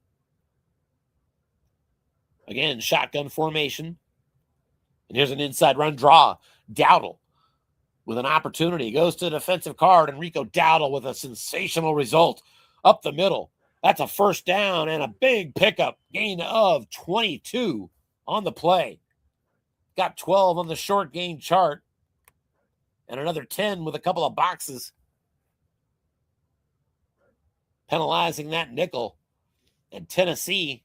Again, shotgun formation. And here's an inside run draw. Dowdle with an opportunity. Goes to the defensive card, and Rico Dowdle with a sensational result. Up the middle. That's a first down and a big pickup. Gain of 22 on the play. Got 12 on the short gain chart. And another 10 with a couple of boxes. Penalizing that nickel. And Tennessee,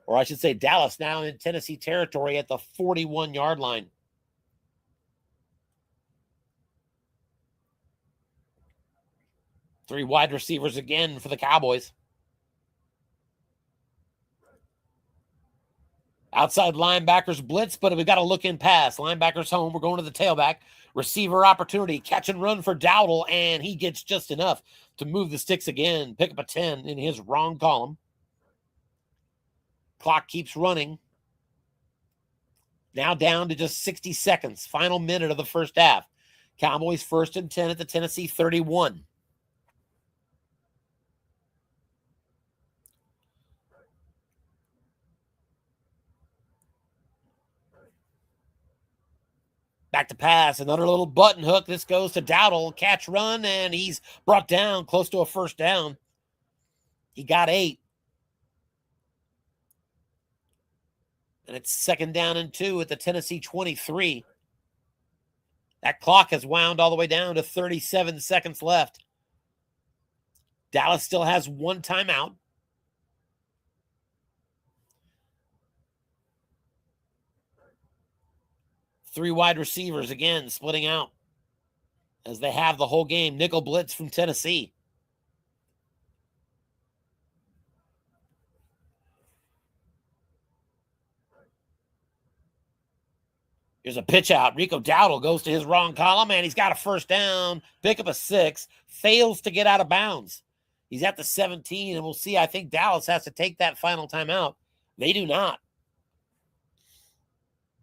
or I should say Dallas, now in Tennessee territory at the 41-yard line. Three wide receivers again for the Cowboys. Outside linebackers blitz, but we got a look in pass. Linebackers home. We're going to the tailback. Receiver opportunity. Catch and run for Dowdle, and he gets just enough to move the sticks again. Pick up a 10 in his wrong column. Clock keeps running. Now down to just 60 seconds. Final minute of the first half. Cowboys 1st and 10 at the Tennessee 31. Back to pass, another little button hook. This goes to Dowdle, catch run, and he's brought down close to a first down. He got 8. And it's 2nd down and 2 at the Tennessee 23. That clock has wound all the way down to 37 seconds left. Dallas still has 1 timeout. Three wide receivers again splitting out as they have the whole game. Nickel blitz from Tennessee. Here's a pitch out. Rico Dowdle goes to his wrong column, and he's got a first down. Pick up a 6. Fails to get out of bounds. He's at the 17, and we'll see. I think Dallas has to take that final timeout. They do not.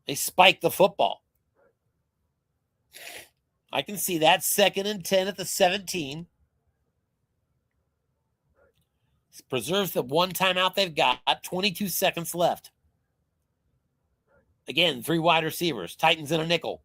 They spike the football. I can see that. 2nd and 10 at the 17. This preserves the 1 timeout they've got. 22 seconds left. Again, 3 wide receivers. Titans in a nickel.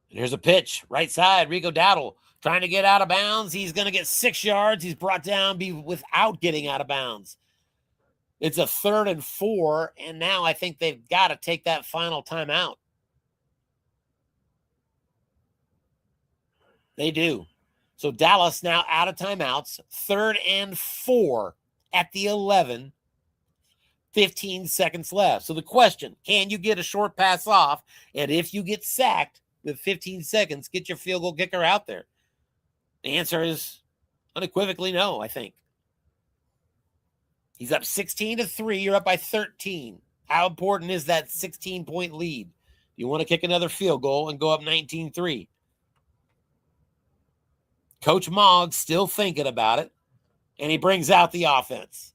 And here's a pitch. Right side, Rico Dowdle trying to get out of bounds. He's going to get 6 yards. He's brought down without getting out of bounds. It's a 3rd and 4, and now I think they've got to take that final timeout. They do. So Dallas now out of timeouts. 3rd and 4 at the 11. 15 seconds left. So the question, can you get a short pass off? And if you get sacked with 15 seconds, get your field goal kicker out there? The answer is unequivocally no, I think. He's up 16-3. You're up by 13. How important is that 16-point lead? You want to kick another field goal and go up 19-3. Coach Moggs still thinking about it, and he brings out the offense.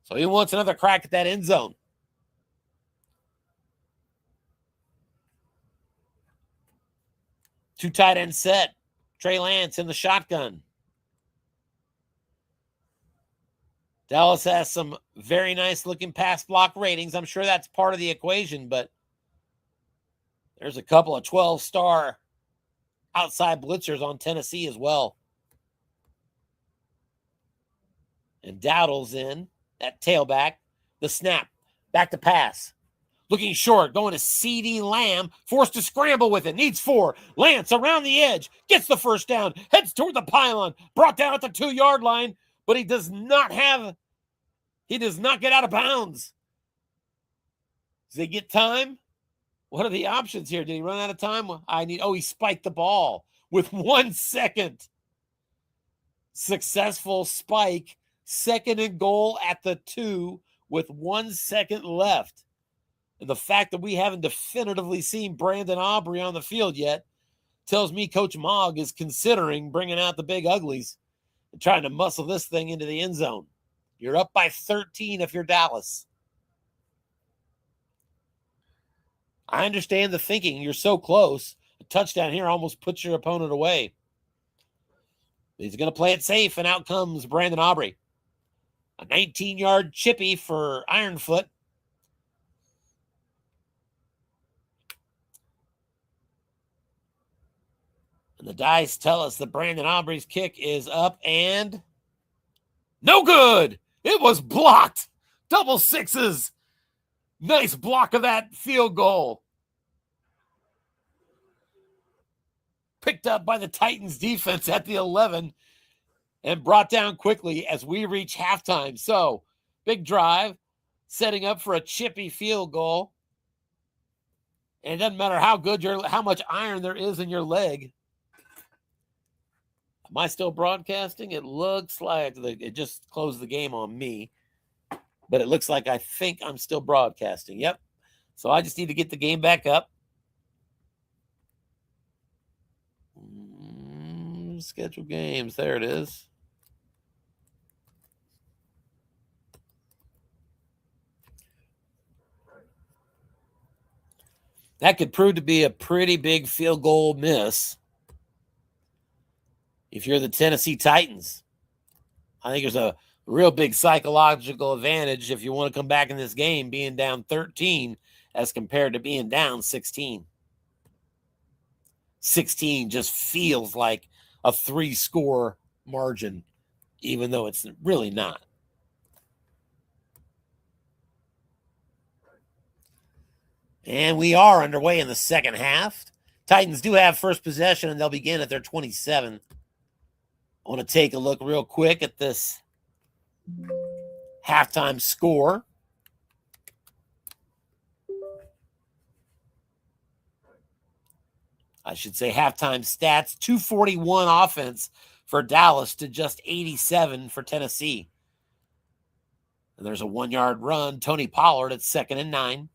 So he wants another crack at that end zone. Two tight end set. Trey Lance in the shotgun. Dallas has some very nice looking pass block ratings. I'm sure that's part of the equation, but there's a couple of 12-star outside blitzers on Tennessee as well. And Dowdle's in, that tailback, the snap, back to pass. Looking short, going to CeeDee Lamb, forced to scramble with it, needs 4. Lance around the edge, gets the first down, heads toward the pylon, brought down at the 2-yard line, but he does not get out of bounds. Does he get time? What are the options here? Did he run out of time? He spiked the ball with 1 second. Successful spike. 2nd and goal at the 2 with 1 second left. And the fact that we haven't definitively seen Brandon Aubrey on the field yet tells me Coach Mogg is considering bringing out the big uglies and trying to muscle this thing into the end zone. You're up by 13 if you're Dallas. I understand the thinking. You're so close. A touchdown here almost puts your opponent away. He's going to play it safe, and out comes Brandon Aubrey. A 19-yard chippy for Ironfoot. And the dice tell us that Brandon Aubrey's kick is up and no good. It was blocked. Double sixes. Nice block of that field goal. Picked up by the Titans defense at the 11 and brought down quickly as we reach halftime. So, big drive, setting up for a chippy field goal. And it doesn't matter how much iron there is in your leg. Am I still broadcasting? It looks like it just closed the game on me. But it looks like I think I'm still broadcasting. Yep. So I just need to get the game back up. Scheduled games. There it is. That could prove to be a pretty big field goal miss if you're the Tennessee Titans. I think there's a real big psychological advantage if you want to come back in this game being down 13 as compared to being down 16. 16 just feels like a 3-score margin, even though it's really not. And we are underway in the second half. Titans do have first possession, and they'll begin at their 27. I want to take a look real quick at this halftime score. I should say halftime stats, 241 offense for Dallas to just 87 for Tennessee. And there's a 1-yard run. Tony Pollard at 2nd and 9.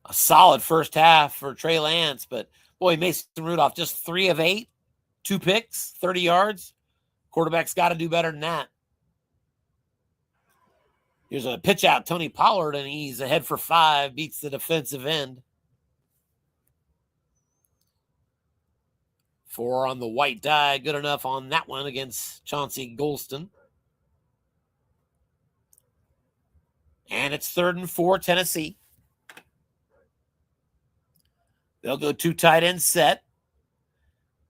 A solid first half for Trey Lance, but boy, Mason Rudolph just 3 of 8, 2 picks, 30 yards. Quarterback's got to do better than that. Here's a pitch out, Tony Pollard, and he's ahead for 5, beats the defensive end. 4 on the white die, good enough on that one against Chauncey Golston. And it's 3rd and 4, Tennessee. They'll go 2 tight end set.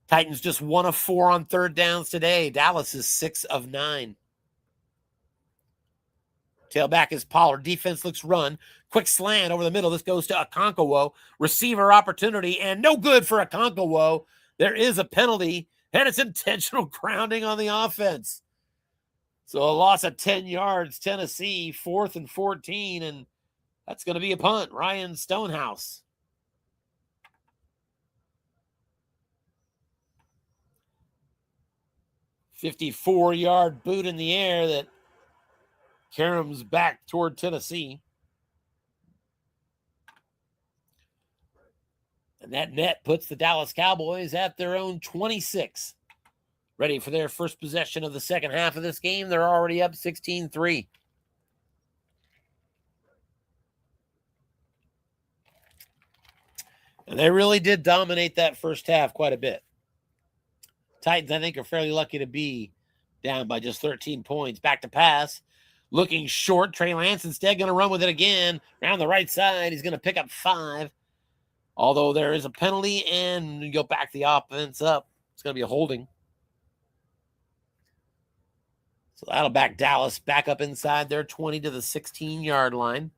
Titans just 1 of 4 on 3rd downs today. Dallas is 6 of 9. Tailback is Pollard. Defense looks run. Quick slant over the middle. This goes to Okonkwo. Receiver opportunity, and no good for Okonkwo. There is a penalty, and it's intentional grounding on the offense. So a loss of 10 yards. Tennessee, 4th and 14, and that's going to be a punt. Ryan Stonehouse. 54-yard boot in the air that caroms back toward Tennessee. And that net puts the Dallas Cowboys at their own 26. Ready for their first possession of the second half of this game. They're already up 16-3. And they really did dominate that first half quite a bit. Titans, I think, are fairly lucky to be down by just 13 points. Back to pass. Looking short. Trey Lance instead going to run with it again. Around the right side. He's going to pick up 5. Although there is a penalty and you go back the offense up. It's going to be a holding. So that'll back Dallas back up inside their 20 to the 16-yard line.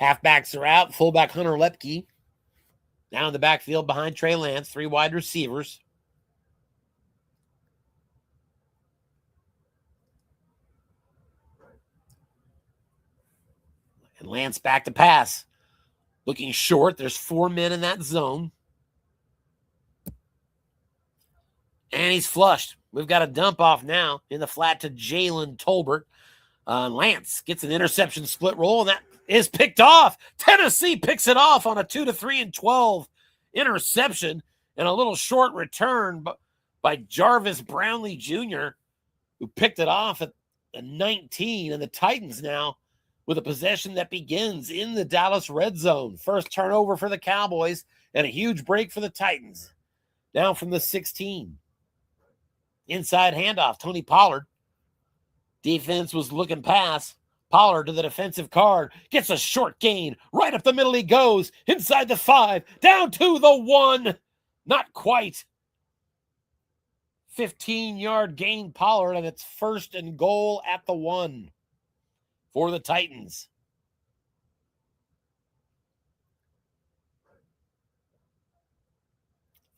Halfbacks are out. Fullback Hunter Lepke. Now in the backfield behind Trey Lance. 3 wide receivers. And Lance back to pass. Looking short. There's 4 men in that zone. And he's flushed. We've got a dump off now in the flat to Jalen Tolbert. Lance gets an interception split roll, and that is picked off. Tennessee picks it off on a 2 to 3 and 12 interception and a little short return by Jarvis Brownlee Jr., who picked it off at the 19. And the Titans now with a possession that begins in the Dallas red zone. First turnover for the Cowboys and a huge break for the Titans. Now from the 16. Inside handoff, Tony Pollard. Defense was looking pass. Pollard to the defensive card. Gets a short gain. Right up the middle he goes. Inside the 5. Down to the 1. Not quite. 15-yard gain, Pollard, and it's 1st and goal at the 1 for the Titans.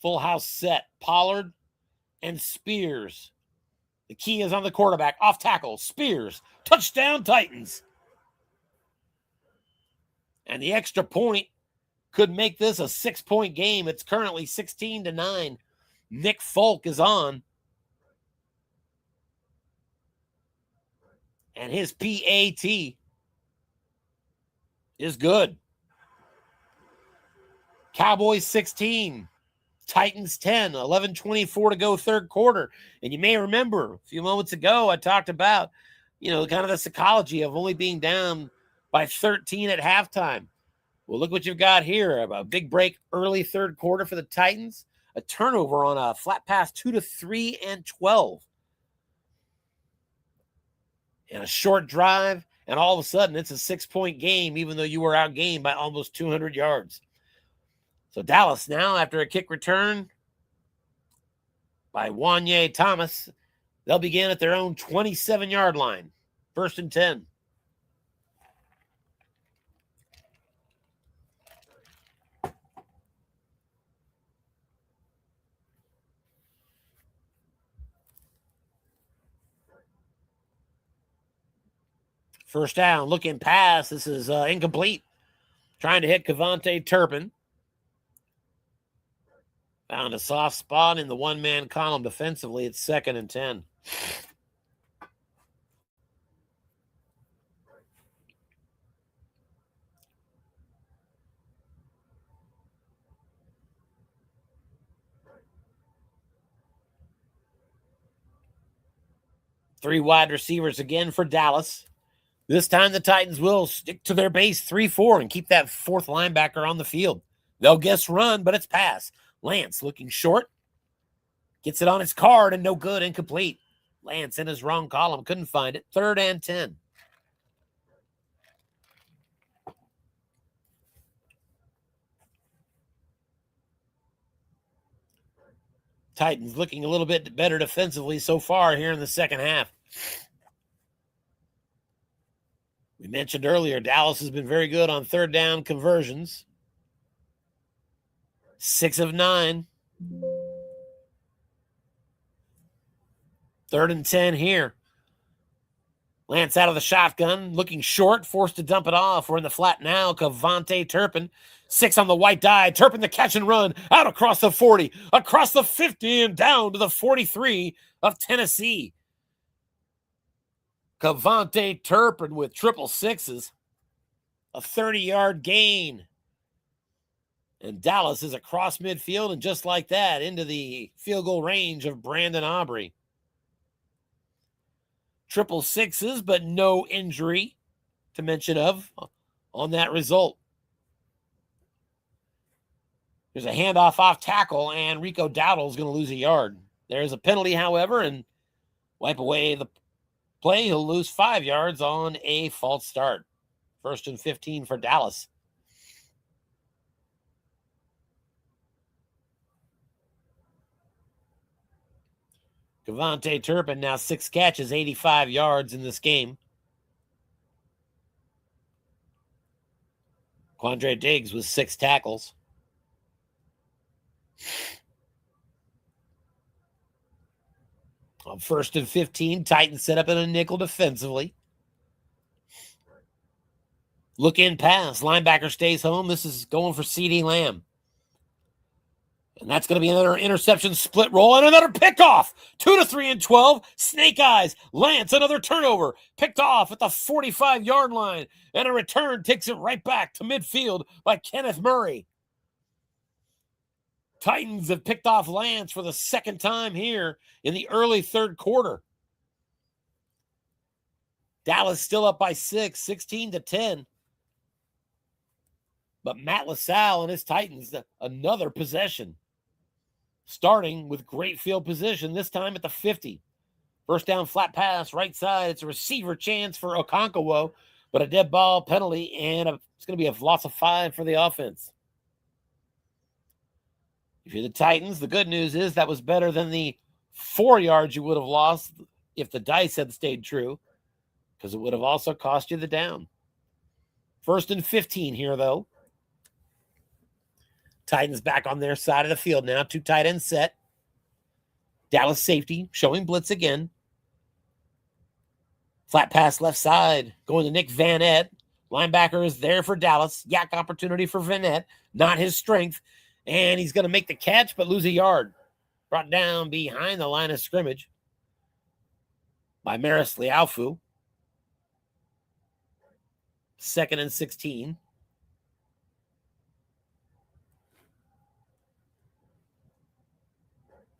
Full house set. Pollard and Spears. The key is on the quarterback. Off tackle. Spears. Touchdown, Titans. And the extra point could make this a 6-point game. It's currently 16-9. Nick Folk is on. And his PAT is good. Cowboys 16. Titans 10, 11:24 to go, third quarter. And you may remember a few moments ago, I talked about, kind of the psychology of only being down by 13 at halftime. Well, look what you've got here. A big break early third quarter for the Titans. A turnover on a flat pass, 2 to 3 and 12. And a short drive, and all of a sudden it's a 6-point game, even though you were outgained by almost 200 yards. So Dallas now, after a kick return by Wanye Thomas, they'll begin at their own 27-yard line. 1st and 10. First down, looking pass. This is incomplete. Trying to hit Cavante Turpin. Found a soft spot in the one-man column defensively. It's 2nd and 10. Three wide receivers again for Dallas. This time the Titans will stick to their base 3-4 and keep that 4th linebacker on the field. They'll guess run, but it's pass. Lance looking short. Gets it on his card and no good, incomplete. Lance in his wrong column, couldn't find it. 3rd and 10. Titans looking a little bit better defensively so far here in the second half. We mentioned earlier, Dallas has been very good on 3rd down conversions. 6 of 9. 3rd and 10 here. Lance out of the shotgun, looking short, forced to dump it off. We're in the flat now. Cavante Turpin, 6 on the white die. Turpin the catch and run, out across the 40, across the 50, and down to the 43 of Tennessee. Cavante Turpin with 666s. A 30-yard gain. And Dallas is across midfield, and just like that, into the field goal range of Brandon Aubrey. 666s, but no injury to mention of on that result. There's a handoff off tackle, and Rico Dowdle is going to lose a yard. There's a penalty, however, and wipe away the play. He'll lose 5 yards on a false start. 1st and 15 for Dallas. Cavante Turpin now 6 catches, 85 yards in this game. Quandre Diggs with 6 tackles. On 1st and 15, Titans set up in a nickel defensively. Look in pass. Linebacker stays home. This is going for CeeDee Lamb. And that's going to be another interception split roll and another pickoff. 2 to 3 and 12. Snake eyes. Lance, another turnover. Picked off at the 45-yard line. And a return takes it right back to midfield by Kenneth Murray. Titans have picked off Lance for the 2nd time here in the early 3rd quarter. Dallas still up by 6, 16 to 10. But Matt LaSalle and his Titans, another possession. Starting with great field position, this time at the 50. 1st down flat pass, right side. It's a receiver chance for Okonkwo, but a dead ball penalty, and it's going to be a loss of 5 for the offense. If you're the Titans, the good news is that was better than the 4 yards you would have lost if the dice had stayed true, because it would have also cost you the down. 1st and 15 here, though. Titans back on their side of the field now. 2 tight ends set. Dallas safety showing blitz again. Flat pass left side going to Nick Van Ett. Linebacker is there for Dallas. Yak opportunity for Van Ett. Not his strength. And he's going to make the catch but lose a yard. Brought down behind the line of scrimmage by Maris Liaofu. 2nd and 16.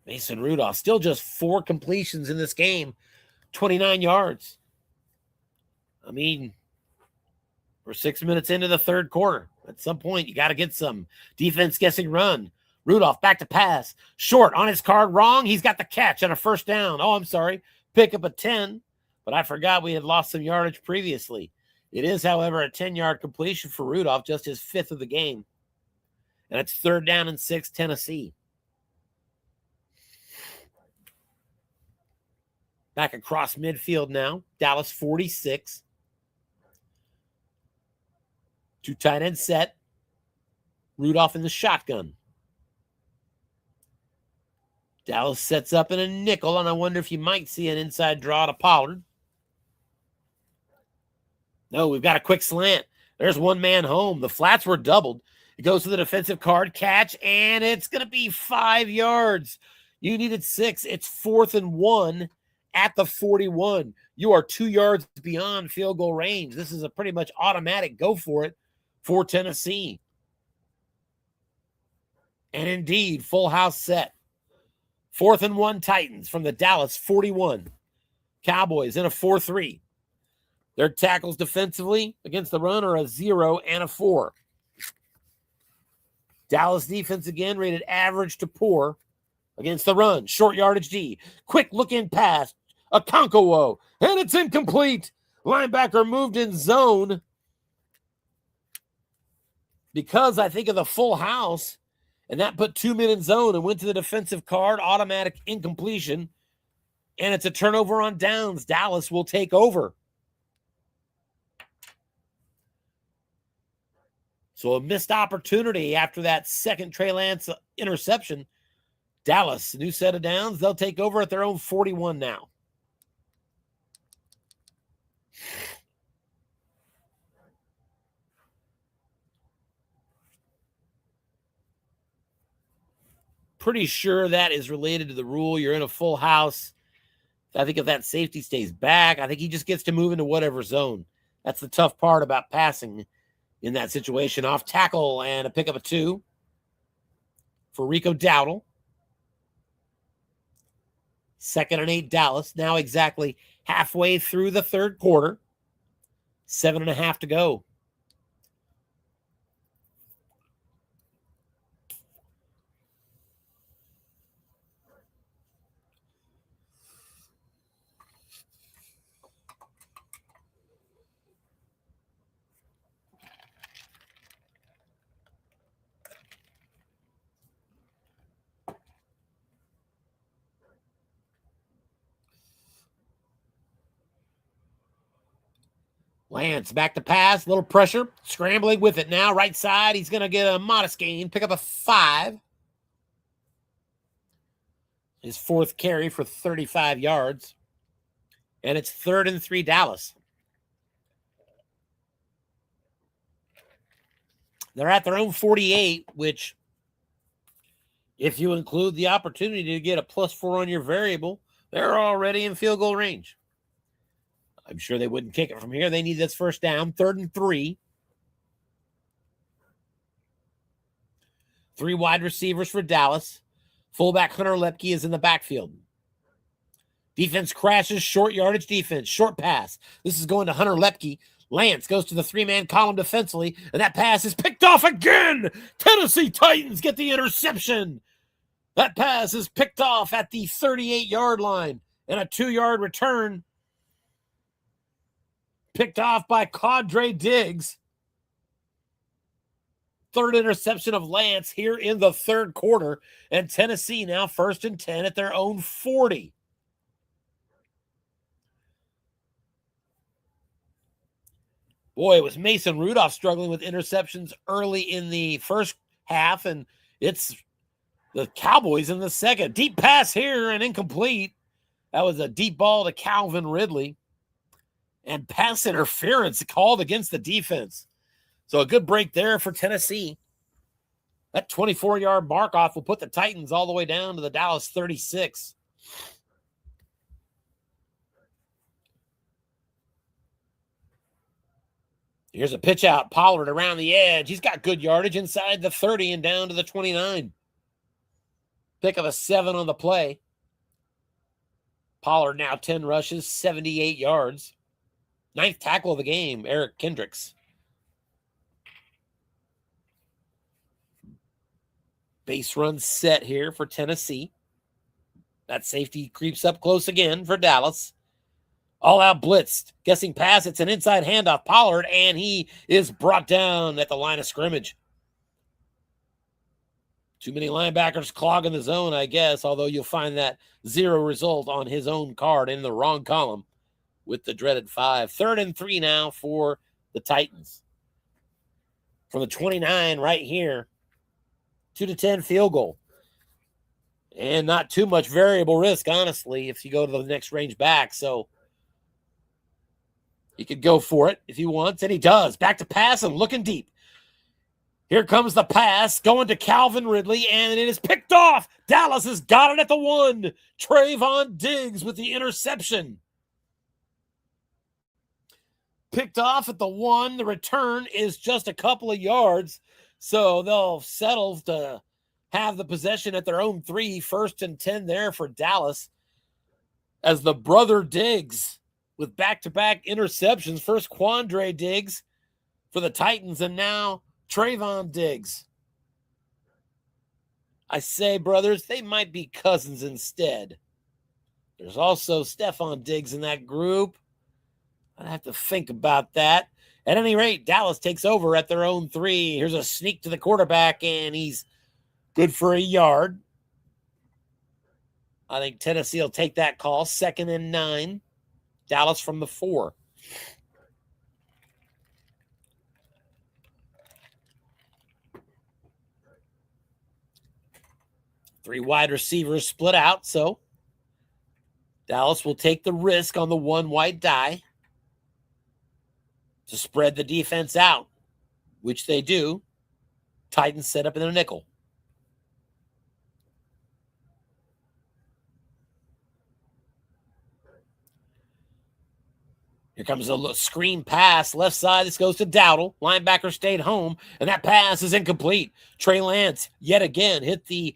Mason Rudolph, still just 4 completions in this game, 29 yards. I mean, we're 6 minutes into the 3rd quarter. At some point, you got to get some defense guessing run. Rudolph back to pass. Short on his card, wrong. He's got the catch on a 1st down. Oh, I'm sorry. Pick up a 10, but I forgot we had lost some yardage previously. It is, however, a 10-yard completion for Rudolph, just his 5th of the game. And it's 3rd down and 6, Tennessee. Back across midfield now. Dallas 46. 2 tight ends set. Rudolph in the shotgun. Dallas sets up in a nickel, and I wonder if you might see an inside draw to Pollard. No, we've got a quick slant. There's one man home. The flats were doubled. It goes to the defensive card, catch, and it's going to be 5 yards. You needed 6. It's 4th and 1 at the 41. You are 2 yards beyond field goal range. This is a pretty much automatic go for it for Tennessee. And indeed, full house set. 4th and 1 Titans from the Dallas 41. Cowboys in a 4-3. Their tackles defensively against the run are a 0 and a 4. Dallas defense again rated average to poor against the run. Short yardage D. Quick look-in pass. Okonkwo. And it's incomplete. Linebacker moved in zone. Because I think of the full house, and that put 2 men in zone and went to the defensive card. Automatic incompletion. And it's a turnover on downs. Dallas will take over. So a missed opportunity after that second Trey Lance interception. Dallas, new set of downs. They'll take over at their own 41 now. Pretty sure that is related to the rule. You're in a full house. I think if that safety stays back, I think he just gets to move into whatever zone. That's the tough part about passing in that situation. Off tackle and a pickup of 2 for Rico Dowdle. 2nd and 8 Dallas. Now exactly halfway through the 3rd quarter. 7.5 to go. Lance back to pass, little pressure, scrambling with it now, right side. He's going to get a modest gain, pick up a 5. His 4th carry for 35 yards. And it's 3rd and 3 Dallas. They're at their own 48, which, if you include the opportunity to get a +4 on your variable, they're already in field goal range. I'm sure they wouldn't kick it from here. They need this 1st down. 3rd and 3. 3 wide receivers for Dallas. Fullback Hunter Lepke is in the backfield. Defense crashes, short yardage defense, short pass. This is going to Hunter Lepke. Lance goes to the 3-man column defensively, and that pass is picked off again. Tennessee Titans get the interception. That pass is picked off at the 38-yard line, and a 2-yard return picked off by Quadre Diggs. Third interception of Lance here in the third quarter. And Tennessee now 1st and 10 at their own 40. Boy, it was Mason Rudolph struggling with interceptions early in the first half, and it's the Cowboys in the second. Deep pass here and incomplete. That was a deep ball to Calvin Ridley. And pass interference called against the defense. So a good break there for Tennessee. That 24-yard mark-off will put the Titans all the way down to the Dallas 36. Here's a pitch out. Pollard around the edge. He's got good yardage inside the 30 and down to the 29. Pick of a 7 on the play. Pollard now 10 rushes, 78 yards. 9th tackle of the game, Eric Kendricks. Base run set here for Tennessee. That safety creeps up close again for Dallas. All out blitzed. Guessing pass. It's an inside handoff. Pollard, and he is brought down at the line of scrimmage. Too many linebackers clogging the zone, I guess, although you'll find that 0 result on his own card in the wrong column with the dreaded 5. 3rd and 3 now for the Titans. From the 29 right here, 2-10 field goal. And not too much variable risk, honestly, if you go to the next range back. So he could go for it if he wants, and he does. Back to pass and looking deep. Here comes the pass going to Calvin Ridley, and it is picked off. Dallas has got it at the 1. Trayvon Diggs with the interception. Picked off at the 1. The return is just a couple of yards, so they'll settle to have the possession at their own 3. 1st and 10 there for Dallas as the brother Diggs with back-to-back interceptions. First Quandre Diggs for the Titans, and now Trayvon Diggs. I say, brothers, they might be cousins instead. There's also Stephon Diggs in that group. I have to think about that. At any rate, Dallas takes over at their own 3. Here's a sneak to the quarterback, and he's good for a yard. I think Tennessee will take that call. 2nd and 9. Dallas from the 4. Three wide receivers split out, so Dallas will take the risk on the 1 white die to spread the defense out, which they do. Titans set up in a nickel. Here comes a screen pass. Left side, this goes to Dowdle. Linebacker stayed home, and that pass is incomplete. Trey Lance, yet again, hit the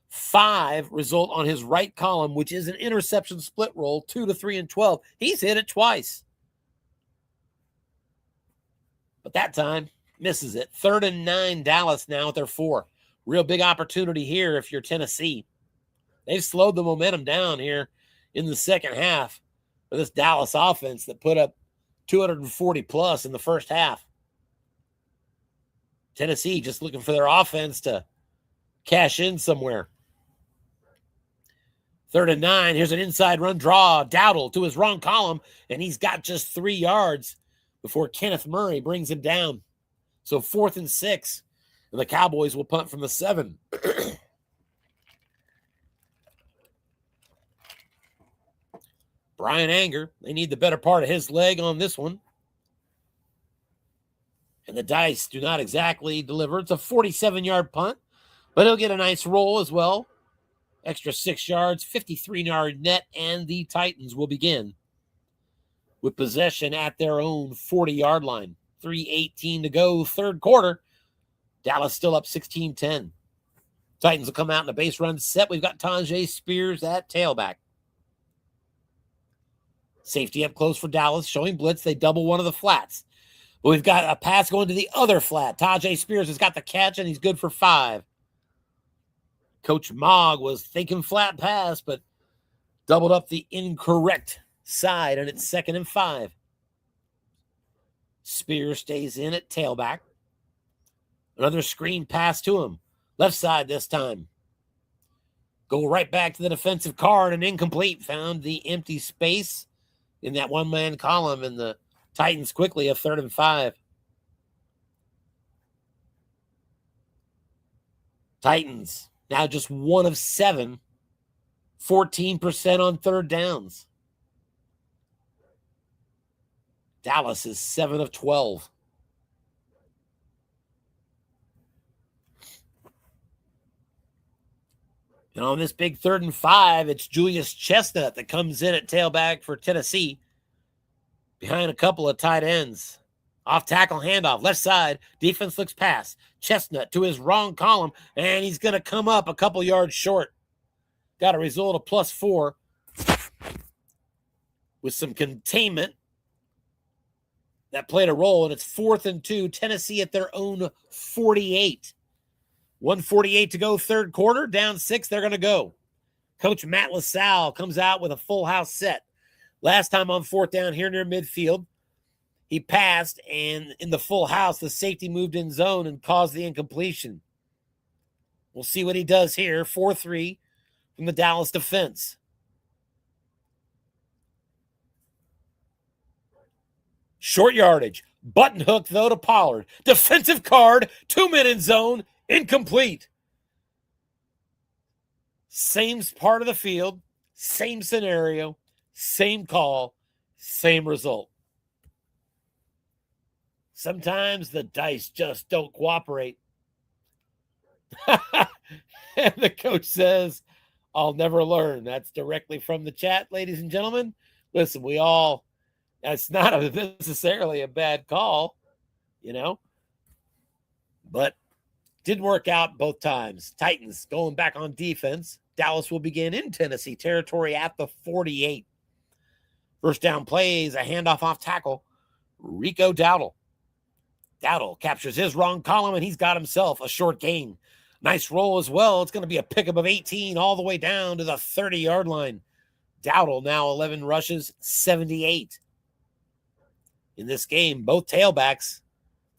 5 result on his right column, which is an interception split roll, 2 to 3 and 12. He's hit it twice. But that time, misses it. 3rd and 9, Dallas now at their 4. Real big opportunity here if you're Tennessee. They've slowed the momentum down here in the second half for this Dallas offense that put up 240 plus in the first half. Tennessee just looking for their offense to cash in somewhere. 3rd and 9. Here's an inside run draw. Dowdle to his wrong column, and he's got just 3 yards before Kenneth Murray brings him down. So 4th and 6, and the Cowboys will punt from the 7. Brian Anger, they need the better part of his leg on this one. And the dice do not exactly deliver. It's a 47-yard punt, but he'll get a nice roll as well. Extra 6 yards, 53-yard net, and the Titans will begin with possession at their own 40-yard line. 3:18 to go, 3rd quarter. Dallas still up 16-10. Titans will come out in a base run set. We've got Tajay Spears at tailback. Safety up close for Dallas, showing blitz. They double one of the flats. But we've got a pass going to the other flat. Tajay Spears has got the catch, and he's good for 5. Coach Mogg was thinking flat pass, but doubled up the incorrect side, and it's 2nd and 5. Spears stays in at tailback. Another screen pass to him. Left side this time. Go right back to the defensive card and incomplete. Found the empty space in that one-man column, and the Titans quickly a 3rd and 5. Titans now just 1 of 7, 14% on 3rd downs. Dallas is 7 of 12. And on this big 3rd and 5, it's Julius Chestnut that comes in at tailback for Tennessee, behind a couple of tight ends. Off tackle handoff, left side, defense looks pass. Chestnut to his wrong column, and he's going to come up a couple yards short. Got a result of +4 with some containment that played a role, and it's 4th and 2. Tennessee at their own 48. 1:48 to go, 3rd quarter. Down 6, they're going to go. Coach Matt LaSalle comes out with a full house set. Last time on 4th down here near midfield, he passed, and in the full house, the safety moved in zone and caused the incompletion. We'll see what he does here. 4-3 from the Dallas defense. Short yardage. Button hook, though, to Pollard. Defensive card, 2-men in zone, incomplete. Same part of the field, same scenario, same call, same result. Sometimes the dice just don't cooperate. And the coach says, I'll never learn. That's directly from the chat, ladies and gentlemen. Listen, that's not necessarily a bad call, but didn't work out both times. Titans going back on defense. Dallas will begin in Tennessee territory at the 48. First down plays, a handoff off tackle. Rico Dowdle. Dowdle captures his wrong column, and he's got himself a short gain. Nice roll as well. It's going to be a pickup of 18 all the way down to the 30-yard line. Dowdle now 11 rushes, 78. In this game, both tailbacks,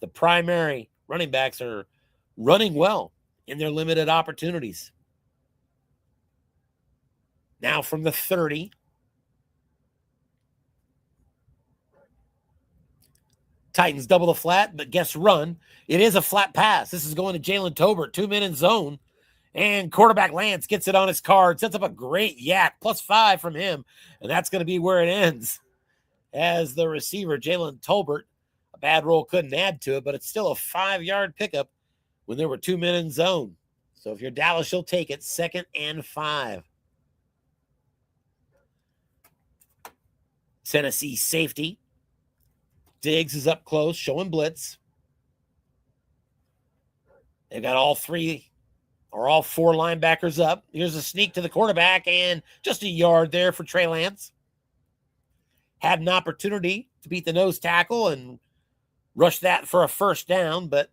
the primary running backs, are running well in their limited opportunities. Now from the 30. Titans double the flat, but guess run. It is a flat pass. This is going to Jalen Tolbert, 2-men in zone. And quarterback Lance gets it on his card, sets up a great yak, +5 from him. And that's going to be where it ends. As the receiver, Jalen Tolbert, a bad roll couldn't add to it, but it's still a 5-yard pickup when there were 2-men in zone. So if you're Dallas, you'll take it. 2nd and 5. Tennessee safety. Diggs is up close, showing blitz. They've got all 4 linebackers up. Here's a sneak to the quarterback, and just a yard there for Trey Lance. Had an opportunity to beat the nose tackle and rush that for a first down, but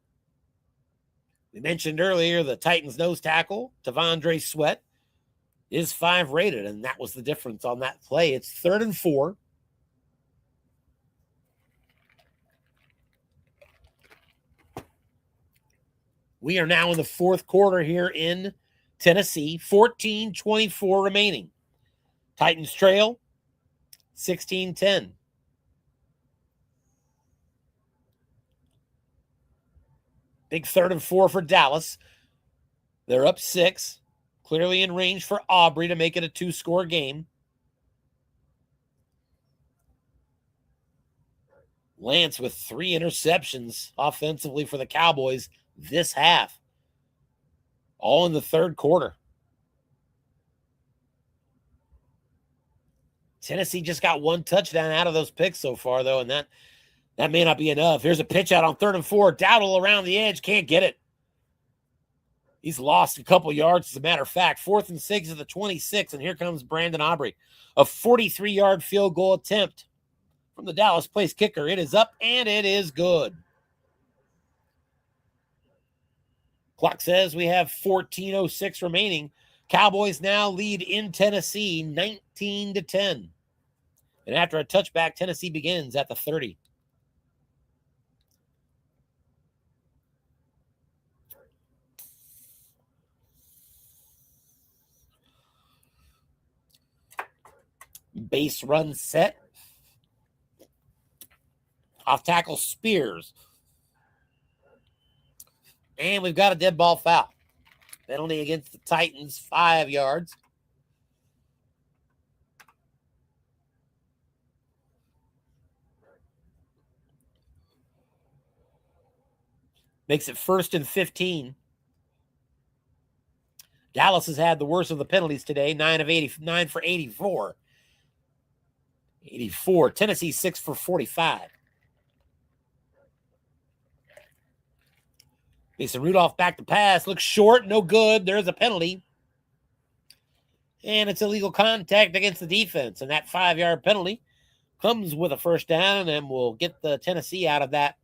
we mentioned earlier the Titans nose tackle, Tavondre Sweat, is 5 rated, and that was the difference on that play. It's 3rd and 4. We are now in the 4th quarter here in Tennessee. 14:24 remaining. Titans trail 16-10. Big 3rd and 4 for Dallas. They're up 6. Clearly in range for Aubrey to make it a 2-score game. Lance with 3 interceptions offensively for the Cowboys this half. All in the 3rd quarter. Tennessee just got 1 touchdown out of those picks so far, though, and that may not be enough. Here's a pitch out on 3rd and 4. Dowdle around the edge, can't get it. He's lost a couple yards, as a matter of fact. 4th and 6 at the 26, and here comes Brandon Aubrey. A 43-yard field goal attempt from the Dallas place kicker. It is up, and it is good. Clock says we have 14:06 remaining. Cowboys now lead in Tennessee 19-10. And after a touchback, Tennessee begins at the 30. Base run set. Off tackle Spears. And we've got a dead ball foul. Penalty against the Titans, 5 yards. Makes it 1st and 15. Dallas has had the worst of the penalties today, 9 for 84. 84. Tennessee, 6 for 45. Mason Rudolph back to pass. Looks short. No good. There's a penalty. And it's illegal contact against the defense. And that 5-yard penalty comes with a first down and will get the Tennessee out of that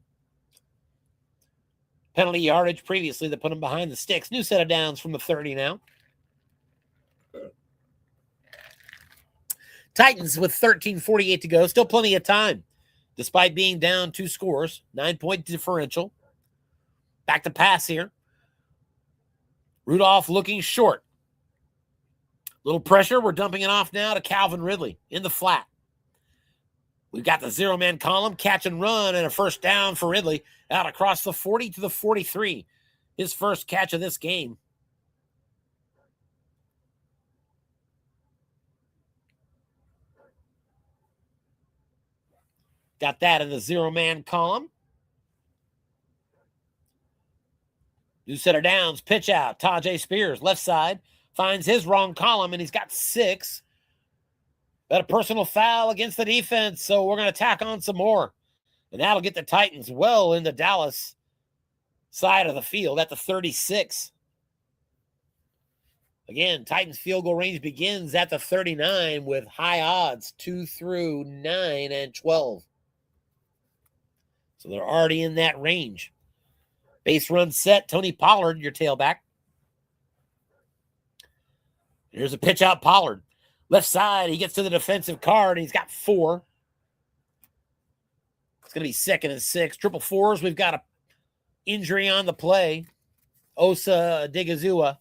penalty yardage previously that put them behind the sticks. New set of downs from the 30 now. Titans with 13:48 to go. Still plenty of time. Despite being down 2 scores. 9-point differential. Back to pass here. Rudolph looking short. Little pressure. We're dumping it off now to Calvin Ridley in the flat. We've got the zero-man column, catch and run, and a first down for Ridley out across the 40 to the 43. His first catch of this game. Got that in the zero-man column. New set of downs, pitch out. Tajay Spears, left side, finds his wrong column, and he's got 6. Got a personal foul against the defense, so we're going to tack on some more. And that'll get the Titans well in the Dallas side of the field at the 36. Again, Titans field goal range begins at the 39 with high odds 2 through 9 and 12. So they're already in that range. Base run set, Tony Pollard, your tailback. Here's a pitch out, Pollard. Left side, he gets to the defensive card, and he's got 4. It's going to be 2nd and 6. Triple fours, we've got an injury on the play. Osa Digazua.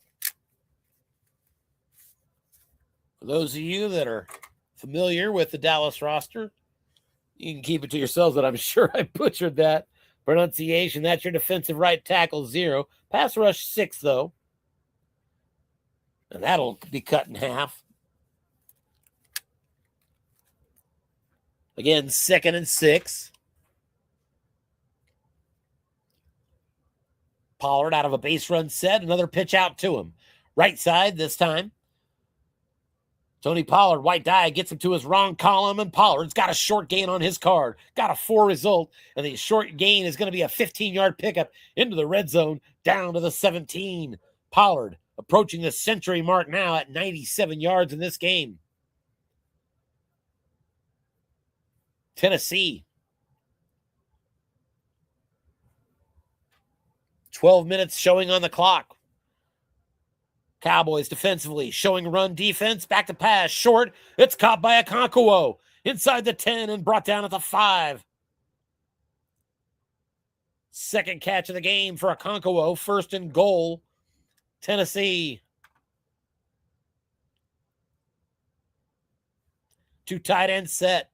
For those of you that are familiar with the Dallas roster, you can keep it to yourselves, but I'm sure I butchered that pronunciation. That's your defensive right tackle, 0. Pass rush, 6, though. And that'll be cut in half. Again, 2nd and 6. Pollard out of a base run set. Another pitch out to him. Right side this time. Tony Pollard, white die, gets him to his wrong column, and Pollard's got a short gain on his card. Got a 4 result, and the short gain is going to be a 15-yard pickup into the red zone, down to the 17. Pollard approaching the century mark now at 97 yards in this game. Tennessee. 12 minutes showing on the clock. Cowboys defensively showing run defense. Back to pass. Short. It's caught by Okonkwo. Inside the 10 and brought down at the 5. Second catch of the game for Okonkwo. 1st and goal. Tennessee. 2 tight end set.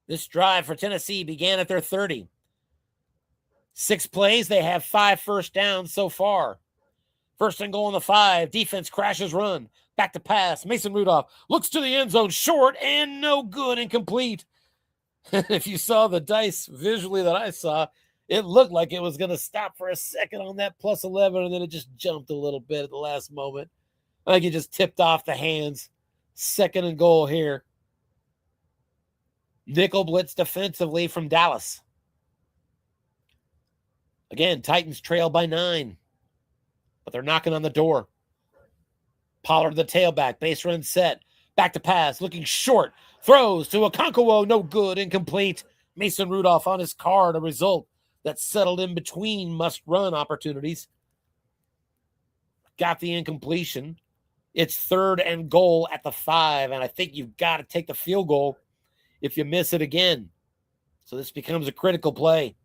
This drive for Tennessee began at their 30. 6 plays, they have 5 first downs so far. 1st and goal on the 5. Defense crashes run. Back to pass. Mason Rudolph looks to the end zone. Short and no good. Incomplete. If you saw the dice visually that I saw, it looked like it was going to stop for a second on that plus 11, and then it just jumped a little bit at the last moment. I think it just tipped off the hands. 2nd and goal here. Nickel blitz defensively from Dallas. Again, Titans trail by 9, but they're knocking on the door. Pollard, the tailback, base run set. Back to pass, looking short. Throws to Okonkwo, no good, incomplete. Mason Rudolph on his card, a result that settled in between must-run opportunities. Got the incompletion. It's 3rd and goal at the 5, and I think you've got to take the field goal if you miss it again. So this becomes a critical play.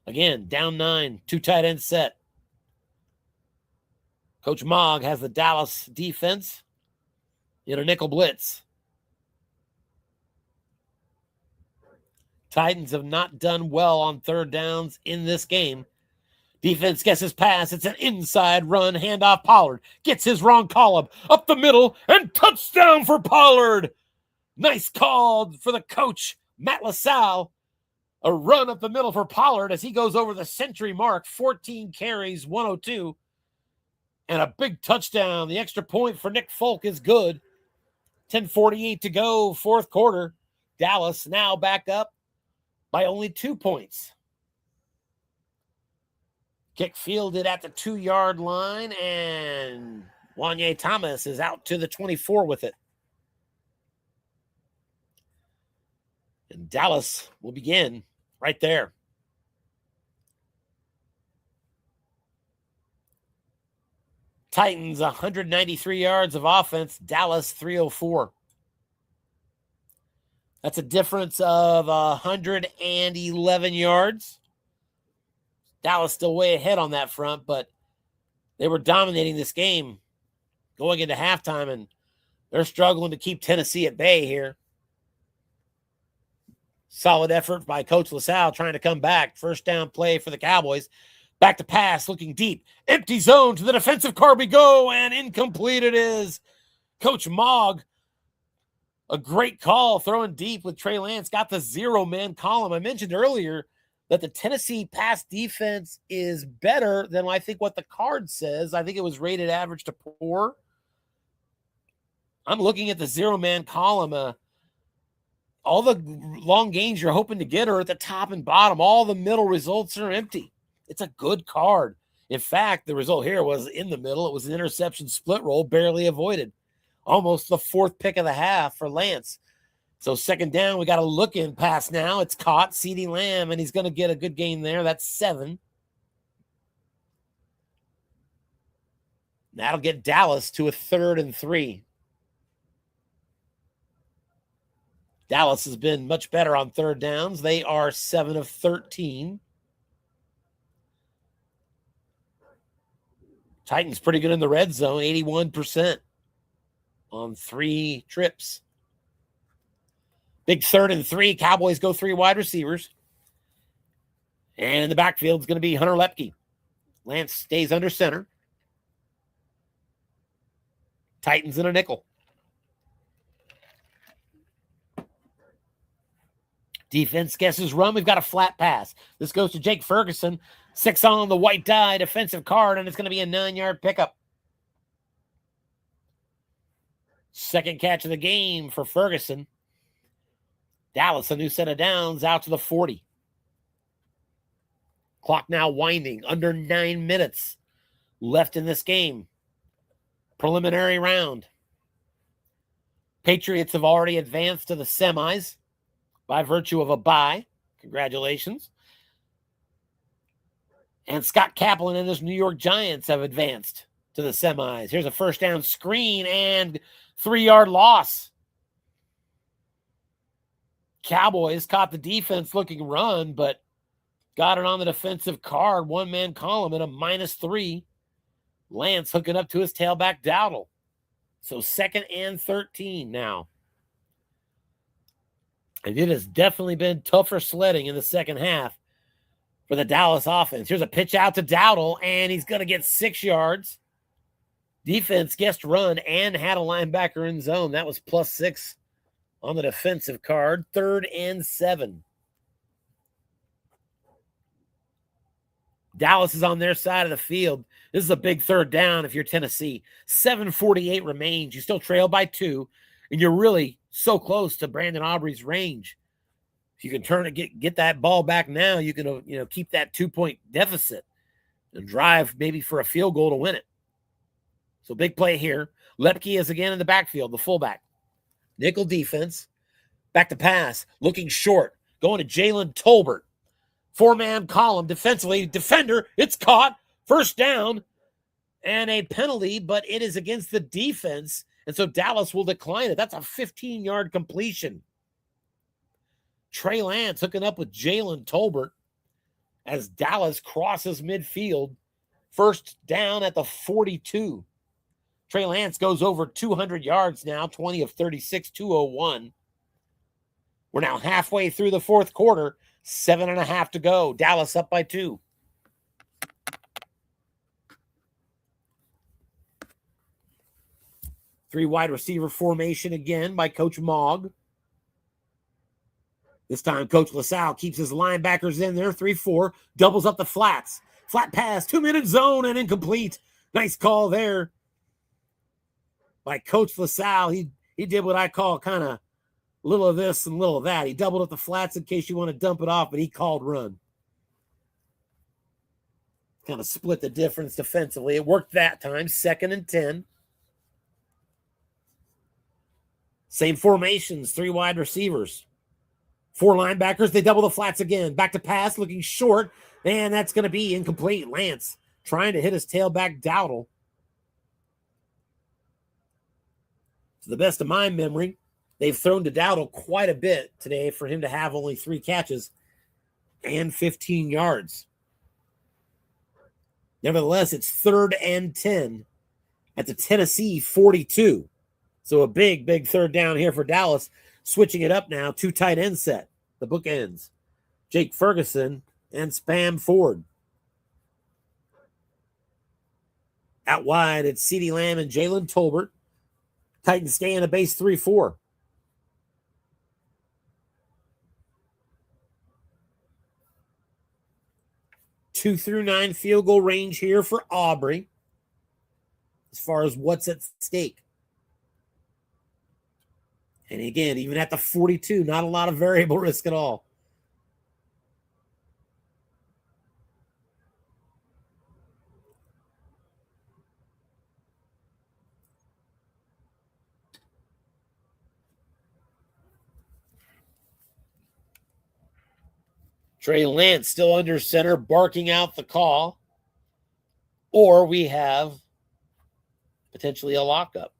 Again, down 9, 2 tight end set. Coach Mogg has the Dallas defense in a nickel blitz. Titans have not done well on third downs in this game. Defense guesses pass. It's an inside run. Handoff Pollard. Gets his wrong column. Up the middle. And touchdown for Pollard. Nice call for the coach, Matt LaSalle. A run up the middle for Pollard as he goes over the century mark. 14 carries, 102. And a big touchdown. The extra point for Nick Folk is good. 10:48 to go, fourth quarter. Dallas now back up by only 2 points. Kick fielded at the 2-yard line, and Wanye Thomas is out to the 24 with it. And Dallas will begin right there. Titans 193 yards of offense, Dallas 304. That's a difference of 111 yards. Dallas still way ahead on that front, but they were dominating this game going into halftime, and they're struggling to keep Tennessee at bay here. Solid effort by Coach LaSalle trying to come back. First down play for the Cowboys. Back to pass, looking deep. Empty zone to the defensive car we go, and incomplete it is. Coach Mogg, a great call, throwing deep with Trey Lance. Got the 0-man column. I mentioned earlier that the Tennessee pass defense is better than I think what the card says. I think it was rated average to poor. I'm looking at the 0-man column. All the long gains you're hoping to get are at the top and bottom. All the middle results are empty. It's a good card. In fact, the result here was in the middle. It was an interception split roll, barely avoided. Almost the fourth pick of the half for Lance. So second down, we got a look-in pass now. It's caught, CeeDee Lamb, and he's going to get a good gain there. That's 7. That'll get Dallas to a 3rd and 3. Dallas has been much better on third downs. They are 7 of 13. Titans pretty good in the red zone, 81% on 3 trips. Big 3rd and 3. Cowboys go 3 wide receivers. And in the backfield is going to be Hunter Lepke. Lance stays under center. Titans in a nickel. Defense guesses run. We've got a flat pass. This goes to Jake Ferguson. 6 on the white die defensive card, and it's going to be a 9-yard pickup. Second catch of the game for Ferguson. Dallas, a new set of downs, out to the 40. Clock now winding. Under 9 minutes left in this game. Preliminary round. Patriots have already advanced to the semis by virtue of a bye. Congratulations. And Scott Kaplan and his New York Giants have advanced to the semis. Here's a first down screen and 3-yard loss. Cowboys caught the defense looking run, but got it on the defensive card. 1-man column and a -3. Lance hooking up to his tailback Dowdle. So 2nd and 13 now. And it has definitely been tougher sledding in the second half for the Dallas offense. Here's a pitch out to Dowdle, and he's going to get 6 yards. Defense guessed run and had a linebacker in zone. That was +6 on the defensive card. 3rd and 7. Dallas is on their side of the field. This is a big third down if you're Tennessee. 7:48 remains. You still trail by 2, and you're really so close to Brandon Aubrey's range. If you can turn it, get that ball back now, you can keep that 2-point deficit and drive maybe for a field goal to win it. So big play here. Lepke is again in the backfield, the fullback. Nickel defense. Back to pass. Looking short. Going to Jalen Tolbert. 4-man column defensively. Defender. It's caught. First down. And a penalty, but it is against the defense. And so Dallas will decline it. That's a 15-yard completion. Trey Lance hooking up with Jalen Tolbert. as Dallas crosses midfield. First down at the 42. Trey Lance goes over 200 yards now, 20 of 36, 201. We're now halfway through the fourth quarter, 7.5 to go. Dallas up by 2. Three wide receiver formation again by Coach Mogg. This time, Coach LaSalle keeps his linebackers in there, 3-4, doubles up the flats. Flat pass, 2-minute zone, and incomplete. Nice call there by Coach LaSalle. He did what I call kind of little of this and little of that. He doubled up the flats in case you want to dump it off, but he called run. Kind of split the difference defensively. It worked that time, 2nd and 10. Same formations, 3 wide receivers. 4 linebackers, they double the flats again. Back to pass, looking short, and that's going to be incomplete. Lance trying to hit his tailback Dowdle. To the best of my memory, they've thrown to Dowdle quite a bit today for him to have only 3 catches and 15 yards. Nevertheless, it's 3rd and 10 at the Tennessee 42. So a big, big third down here for Dallas. Switching it up now, 2 tight end set. The bookends. Jake Ferguson and Spam Ford. Out wide, it's CeeDee Lamb and Jalen Tolbert. Titans stay in a base 3-4. Two through 9 field goal range here for Aubrey as far as what's at stake. And again, even at the 42, not a lot of variable risk at all. Trey Lance still under center, barking out the call. Or we have potentially a lockup.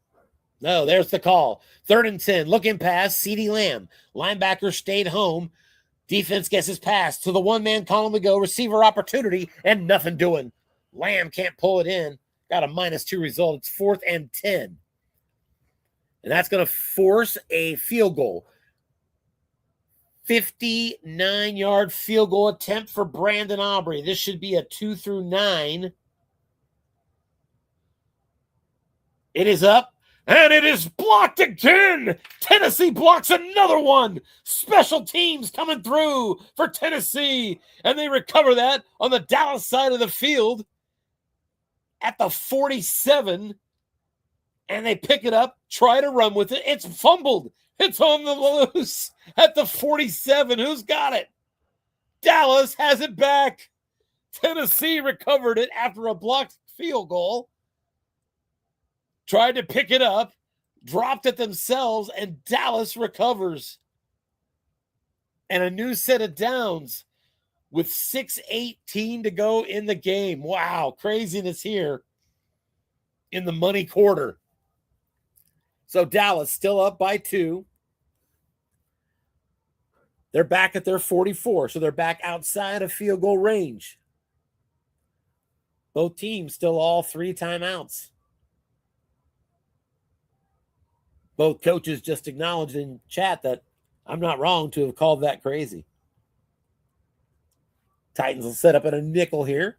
No, there's the call. 3rd and 10. Looking pass, CeeDee Lamb. Linebacker stayed home. Defense gets his pass to the one-man column to go. Receiver opportunity and nothing doing. Lamb can't pull it in. Got a -2 result. It's 4th and 10. And that's going to force a field goal. 59-yard field goal attempt for Brandon Aubrey. This should be a 2 through 9. It is up. And it is blocked again. Tennessee blocks another one. Special teams coming through for Tennessee. And they recover that on the Dallas side of the field at the 47. And they pick it up, try to run with it. It's fumbled. It's on the loose at the 47. Who's got it? Dallas has it back. Tennessee recovered it after a blocked field goal. Tried to pick it up, dropped it themselves, and Dallas recovers. And a new set of downs with 6:18 to go in the game. Wow, craziness here in the money quarter. So Dallas still up by 2. They're back at their 44, so they're back outside of field goal range. Both teams still all 3 timeouts. Both coaches just acknowledged in chat that I'm not wrong to have called that crazy. Titans will set up at a nickel here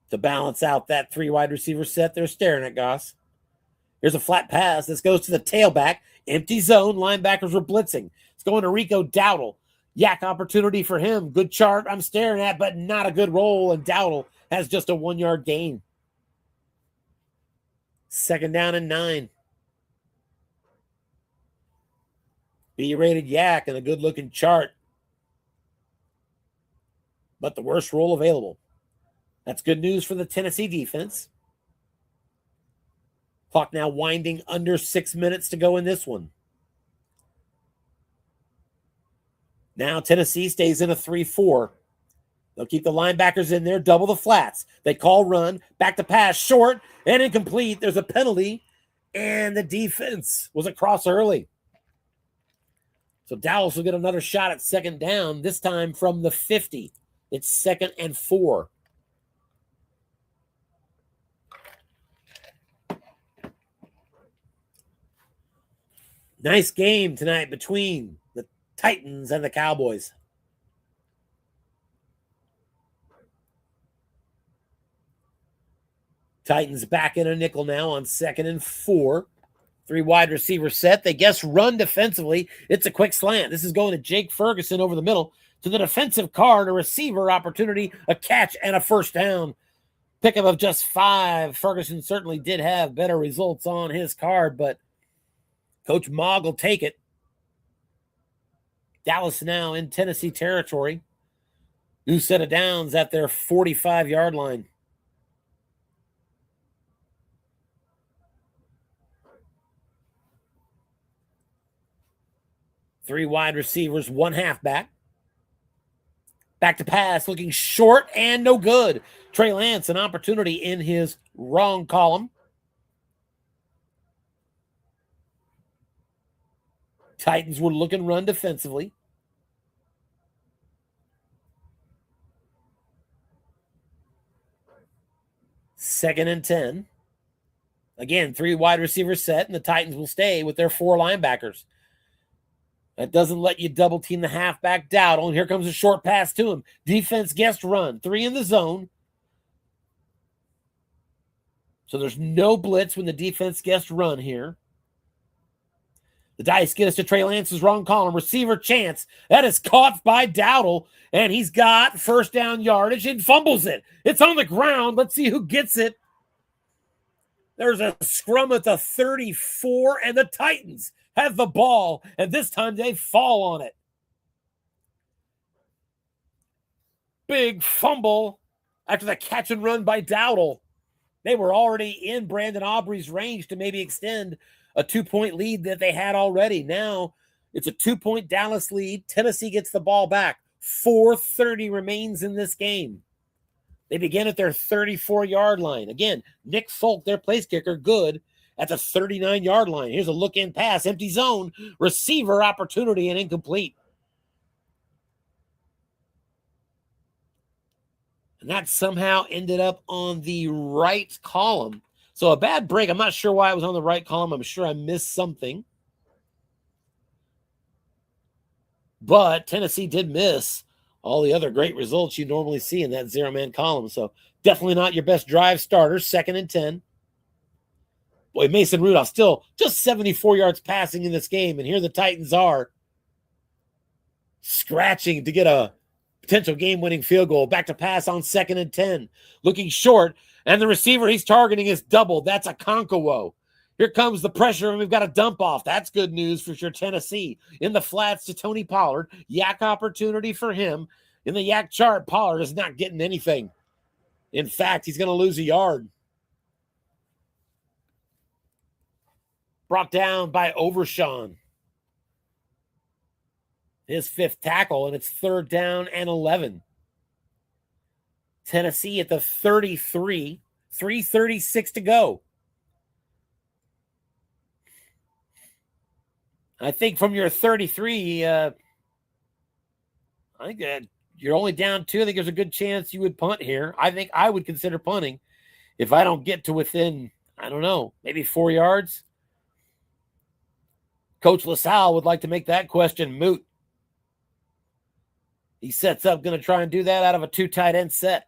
to balance out that 3 wide receiver set they're staring at, Goss. Here's a flat pass. This goes to the tailback. Empty zone. Linebackers were blitzing. It's going to Rico Dowdle. Yak opportunity for him. Good chart I'm staring at, but not a good roll. And Dowdle has just a 1-yard gain. 2nd down and 9. B-rated yak and a good-looking chart. But the worst roll available. That's good news for the Tennessee defense. Clock now winding under 6 minutes to go in this one. Now Tennessee stays in a 3-4. They'll keep the linebackers in there, double the flats. They call run, back to pass, short, and incomplete. There's a penalty, and the defense was across early. So Dallas will get another shot at second down, this time from the 50. It's 2nd and 4. Nice game tonight between the Titans and the Cowboys. Titans back in a nickel now on 2nd and 4. 3 wide receiver set. They guess run defensively. It's a quick slant. This is going to Jake Ferguson over the middle to the defensive card, a receiver opportunity, a catch, and a first down. Pickup of just 5. Ferguson certainly did have better results on his card, but Coach Mogg will take it. Dallas now in Tennessee territory. New set of downs at their 45-yard line. Three wide receivers, 1 halfback. Back to pass, looking short and no good. Trey Lance, an opportunity in his wrong column. Titans were looking run defensively. Second and 10. Again, 3 wide receivers set, and the Titans will stay with their 4 linebackers. That doesn't let you double team the halfback Dowdle, and here comes a short pass to him. Defense guessed run. 3 in the zone. So there's no blitz when the defense guessed run here. The dice get us to Trey Lance's wrong column. Receiver chance. That is caught by Dowdle, and he's got first down yardage and fumbles it. It's on the ground. Let's see who gets it. There's a scrum at the 34, and the Titans have the ball, and this time they fall on it. Big fumble after the catch and run by Dowdle. They were already in Brandon Aubrey's range to maybe extend a 2-point lead that they had already. Now it's a 2-point Dallas lead. Tennessee gets the ball back. 4:30 remains in this game. They begin at their 34-yard line. Again, Nick Folk, their place kicker, good at the 39-yard line. Here's a look-in pass, empty zone, receiver opportunity, and incomplete. And that somehow ended up on the right column. So a bad break. I'm not sure why it was on the right column. I'm sure I missed something. But Tennessee did miss all the other great results you normally see in that 0-man column. So definitely not your best drive starter. 2nd and 10. Boy, Mason Rudolph still just 74 yards passing in this game. And here the Titans are scratching to get a potential game-winning field goal. Back to pass on 2nd and 10. Looking short. And the receiver he's targeting is doubled. That's a Concowo. Here comes the pressure, and we've got a dump off. That's good news for sure. Tennessee in the flats to Tony Pollard. Yak opportunity for him. In the Yak chart, Pollard is not getting anything. In fact, he's going to lose a yard. Brought down by Overshawn. His 5th tackle, and it's 3rd down and 11. Tennessee at the 33, 3:36 to go. I think from your 33, I think you're only down 2. I think there's a good chance you would punt here. I think I would consider punting if I don't get to within, I don't know, maybe 4 yards. Coach LaSalle would like to make that question moot. He sets up, going to try and do that out of a 2 tight end set.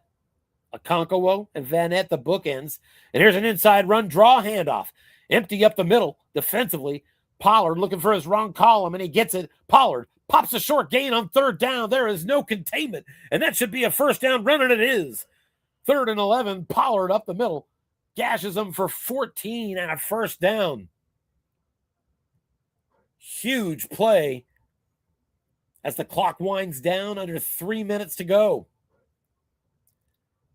A Concowo and Vanette, the bookends. And here's an inside run, draw handoff. Empty up the middle defensively. Pollard looking for his wrong column, and he gets it. Pollard pops a short gain on 3rd down. There is no containment, and that should be a first down run, and it is. 3rd and 11, Pollard up the middle. Gashes them for 14 and a first down. Huge play as the clock winds down, under 3 minutes to go.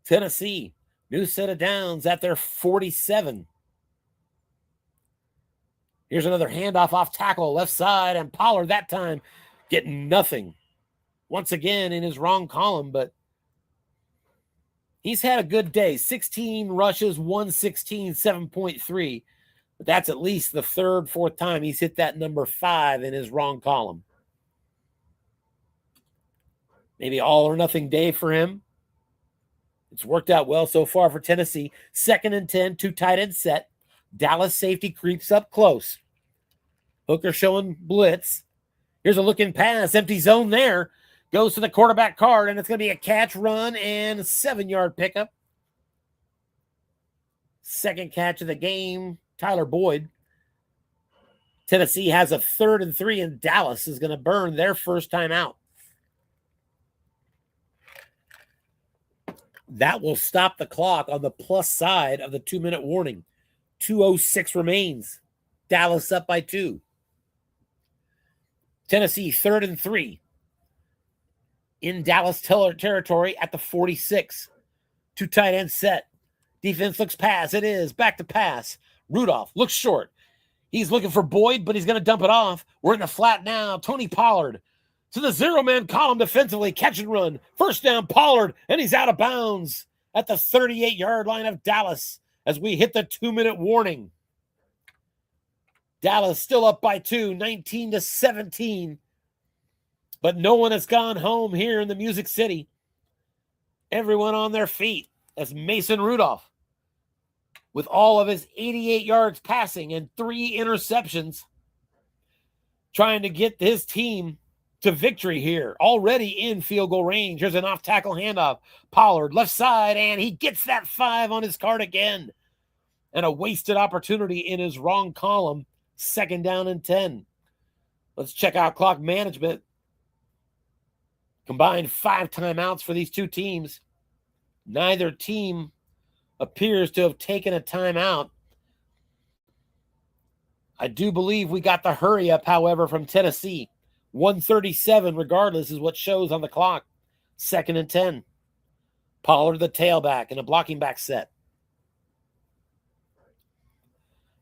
Tennessee, new set of downs at their 47. Here's another handoff off tackle, left side, and Pollard that time getting nothing. Once again in his wrong column, but he's had a good day. 16 rushes, 116, 7.3. But that's at least the 3rd, 4th time he's hit that number 5 in his wrong column. Maybe all or nothing day for him. It's worked out well so far for Tennessee. 2nd and 10, 2 tight end set. Dallas safety creeps up close. Hooker showing blitz. Here's a looking pass. Empty zone there. Goes to the quarterback card, and it's going to be a catch, run, and 7-yard pickup. Second catch of the game, Tyler Boyd. Tennessee has a 3rd and 3, and Dallas is going to burn their first time out. That will stop the clock on the plus side of the 2-minute warning. 2:06 remains. Dallas up by 2. Tennessee 3rd and 3. In Dallas territory at the 46. 2 tight end set. Defense looks pass. It is. Back to pass. Rudolph looks short. He's looking for Boyd, but he's going to dump it off. We're in the flat now. Tony Pollard to the 0-man column defensively. Catch and run. First down, Pollard, and he's out of bounds at the 38-yard line of Dallas as we hit the 2-minute warning. Dallas still up by 2, 19-17. But no one has gone home here in the Music City. Everyone on their feet as Mason Rudolph, with all of his 88 yards passing and 3 interceptions, trying to get his team to victory here. Already in field goal range. Here's an off-tackle handoff. Pollard, left side, and he gets that 5 on his card again. And a wasted opportunity in his wrong column. 2nd down and 10. Let's check out clock management. Combined 5 timeouts for these two teams. Neither team appears to have taken a timeout. I do believe we got the hurry up, however, from Tennessee. 1:37, regardless, is what shows on the clock. 2nd and 10. Pollard, the tailback, and a blocking back set.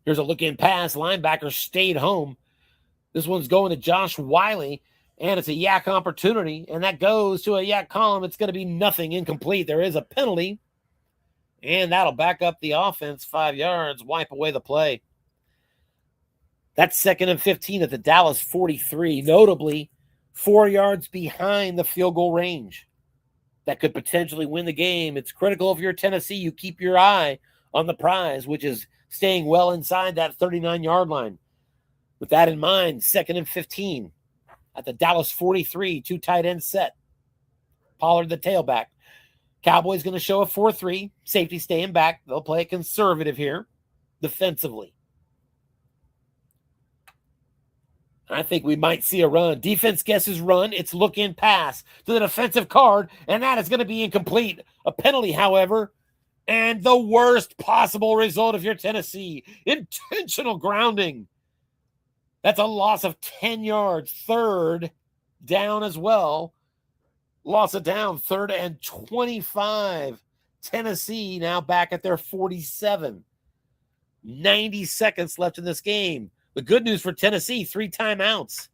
Here's a look-in pass. Linebacker stayed home. This one's going to Josh Wiley, and it's a yak opportunity, and that goes to a yak column. It's going to be nothing, incomplete. There is a penalty, and that'll back up the offense 5 yards, wipe away the play. That's 2nd and 15 at the Dallas 43, notably 4 yards behind the field goal range. That could potentially win the game. It's critical if you're Tennessee, you keep your eye on the prize, which is staying well inside that 39-yard line. With that in mind, 2nd and 15 at the Dallas 43, 2 tight end set. Pollard, the tailback. Cowboys going to show a 4-3. Safety staying back. They'll play it conservative here defensively. I think we might see a run. Defense guesses run. It's look-in pass to the defensive card, and that is going to be incomplete. A penalty, however, and the worst possible result if you're Tennessee. Intentional grounding. That's a loss of 10 yards. 3rd down as well. Loss of down. 3rd and 25. Tennessee now back at their 47. 90 seconds left in this game. The good news for Tennessee, 3 timeouts.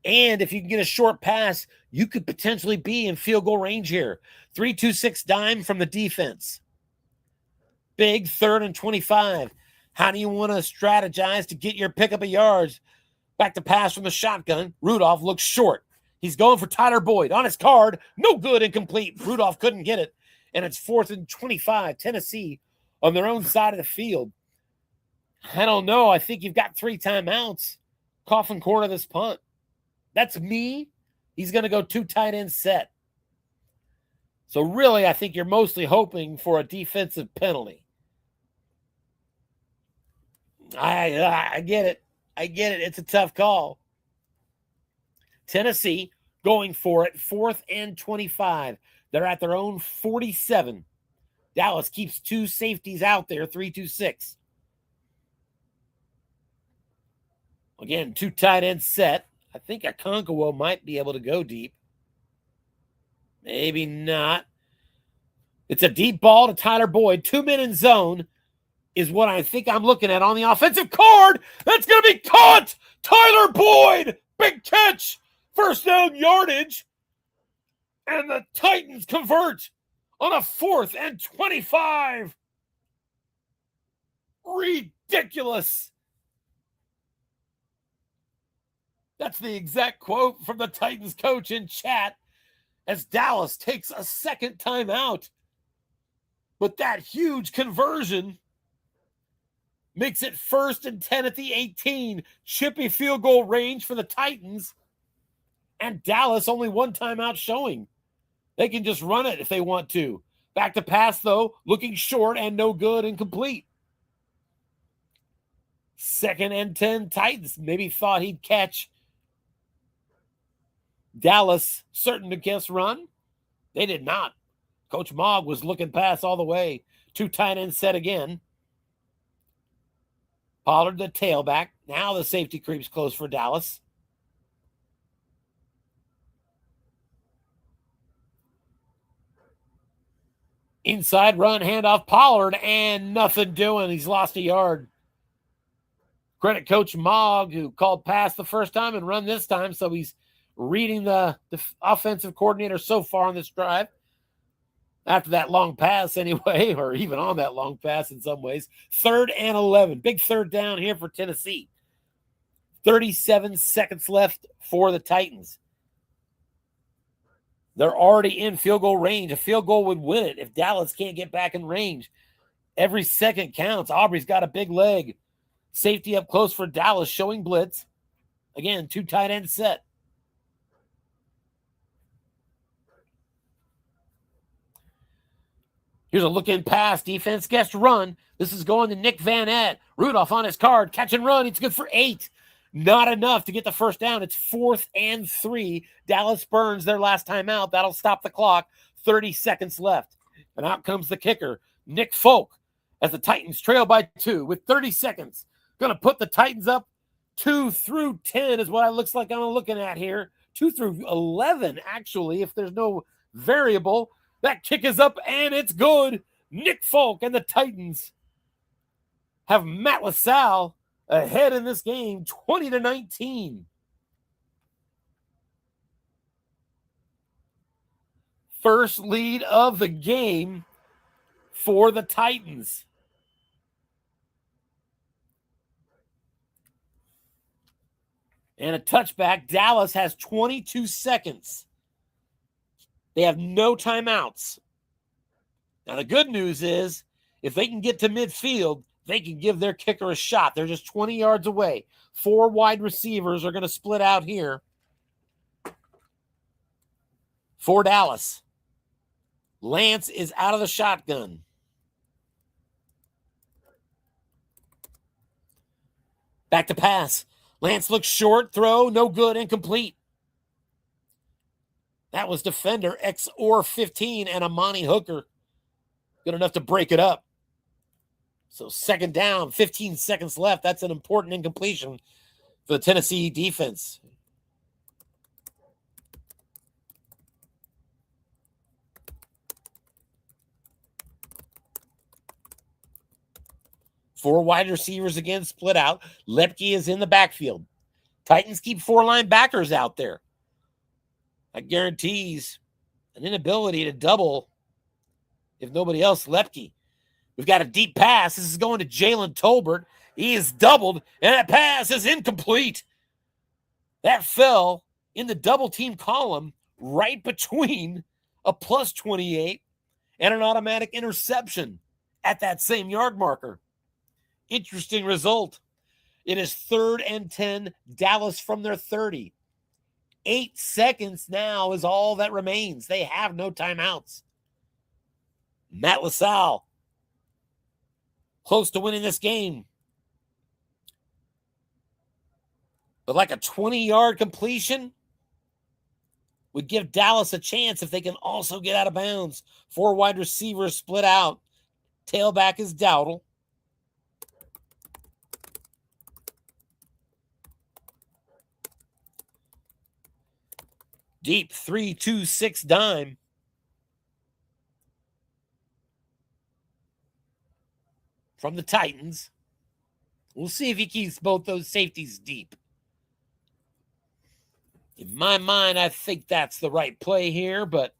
And if you can get a short pass, you could potentially be in field goal range here. 3-2-6 dime from the defense. Big 3rd and 25. How do you want to strategize to get your pickup of yards? Back to pass from the shotgun. Rudolph looks short. He's going for Tyler Boyd on his card. No good, incomplete. Rudolph couldn't get it. And it's 4th and 25. Tennessee on their own side of the field. I don't know. I think you've got 3 timeouts. Coffin corner this punt. That's me. He's going to go 2 tight end set. So really, I think you're mostly hoping for a defensive penalty. I get it. I get it. It's a tough call. Tennessee going for it. 4th and 25. They're at their own 47. Dallas keeps 2 safeties out there. 3-2-6. Again, 2 tight end set. I think Okonkwo might be able to go deep. Maybe not. It's a deep ball to Tyler Boyd. 2 men in zone is what I think I'm looking at on the offensive card. That's going to be caught. Tyler Boyd. Big catch. First down yardage. And the Titans convert on a 4th and 25. Ridiculous. That's the exact quote from the Titans coach in chat as Dallas takes a second timeout. But that huge conversion makes it 1st and 10 at the 18. Chippy field goal range for the Titans. And Dallas only one timeout showing. They can just run it if they want to. Back to pass, though, looking short and no good, incomplete. 2nd and 10, Titans maybe thought he'd catch Dallas certain against run. They did not. Coach Mogg was looking pass all the way. 2 tight ends set again. Pollard the tailback. Now the safety creeps close for Dallas. Inside run, handoff Pollard, and nothing doing. He's lost a yard. Credit Coach Mogg, who called pass the first time and run this time, so he's reading the offensive coordinator so far on this drive. After that long pass anyway, or even on that long pass in some ways. 3rd and 11. Big third down here for Tennessee. 37 seconds left for the Titans. They're already in field goal range. A field goal would win it if Dallas can't get back in range. Every second counts. Aubrey's got a big leg. Safety up close for Dallas, showing blitz. Again, 2 tight ends set. Here's a look in pass. Defense gets run. This is going to Nick Van Ett. Rudolph on his card. Catch and run. It's good for 8. Not enough to get the first down. It's 4th and 3. Dallas burns their last time out. That'll stop the clock. 30 seconds left. And out comes the kicker, Nick Folk, as the Titans trail by 2 with 30 seconds. Going to put the Titans up 2 through 10 is what it looks like I'm looking at here. 2 through 11, actually, if there's no variable. That kick is up, and it's good. Nick Folk and the Titans have Matt LaSalle ahead in this game, 20-19. First lead of the game for the Titans. And a touchback. Dallas has 22 seconds. They have no timeouts. Now, the good news is, if they can get to midfield, they can give their kicker a shot. They're just 20 yards away. 4 wide receivers are going to split out here for Dallas. Lance is out of the shotgun. Back to pass. Lance looks short, throw, no good, incomplete. That was defender XOR 15 and Amani Hooker. Good enough to break it up. So 2nd down, 15 seconds left. That's an important incompletion for the Tennessee defense. Four wide receivers again split out. Lepke is in the backfield. Titans keep 4 linebackers out there. That guarantees an inability to double, if nobody else, Lepke. We've got a deep pass. This is going to Jalen Tolbert. He is doubled, and that pass is incomplete. That fell in the double team column right between a plus 28 and an automatic interception at that same yard marker. Interesting result. It is 3rd and 10, Dallas from their 30. 8 seconds now is all that remains. They have no timeouts. Matt LaSalle, close to winning this game. But like a 20-yard completion would give Dallas a chance if they can also get out of bounds. 4 wide receivers split out. Tailback is Dowdle. Deep 3-2-6 dime. From the Titans. We'll see if he keeps both those safeties deep. In my mind, I think that's the right play here, but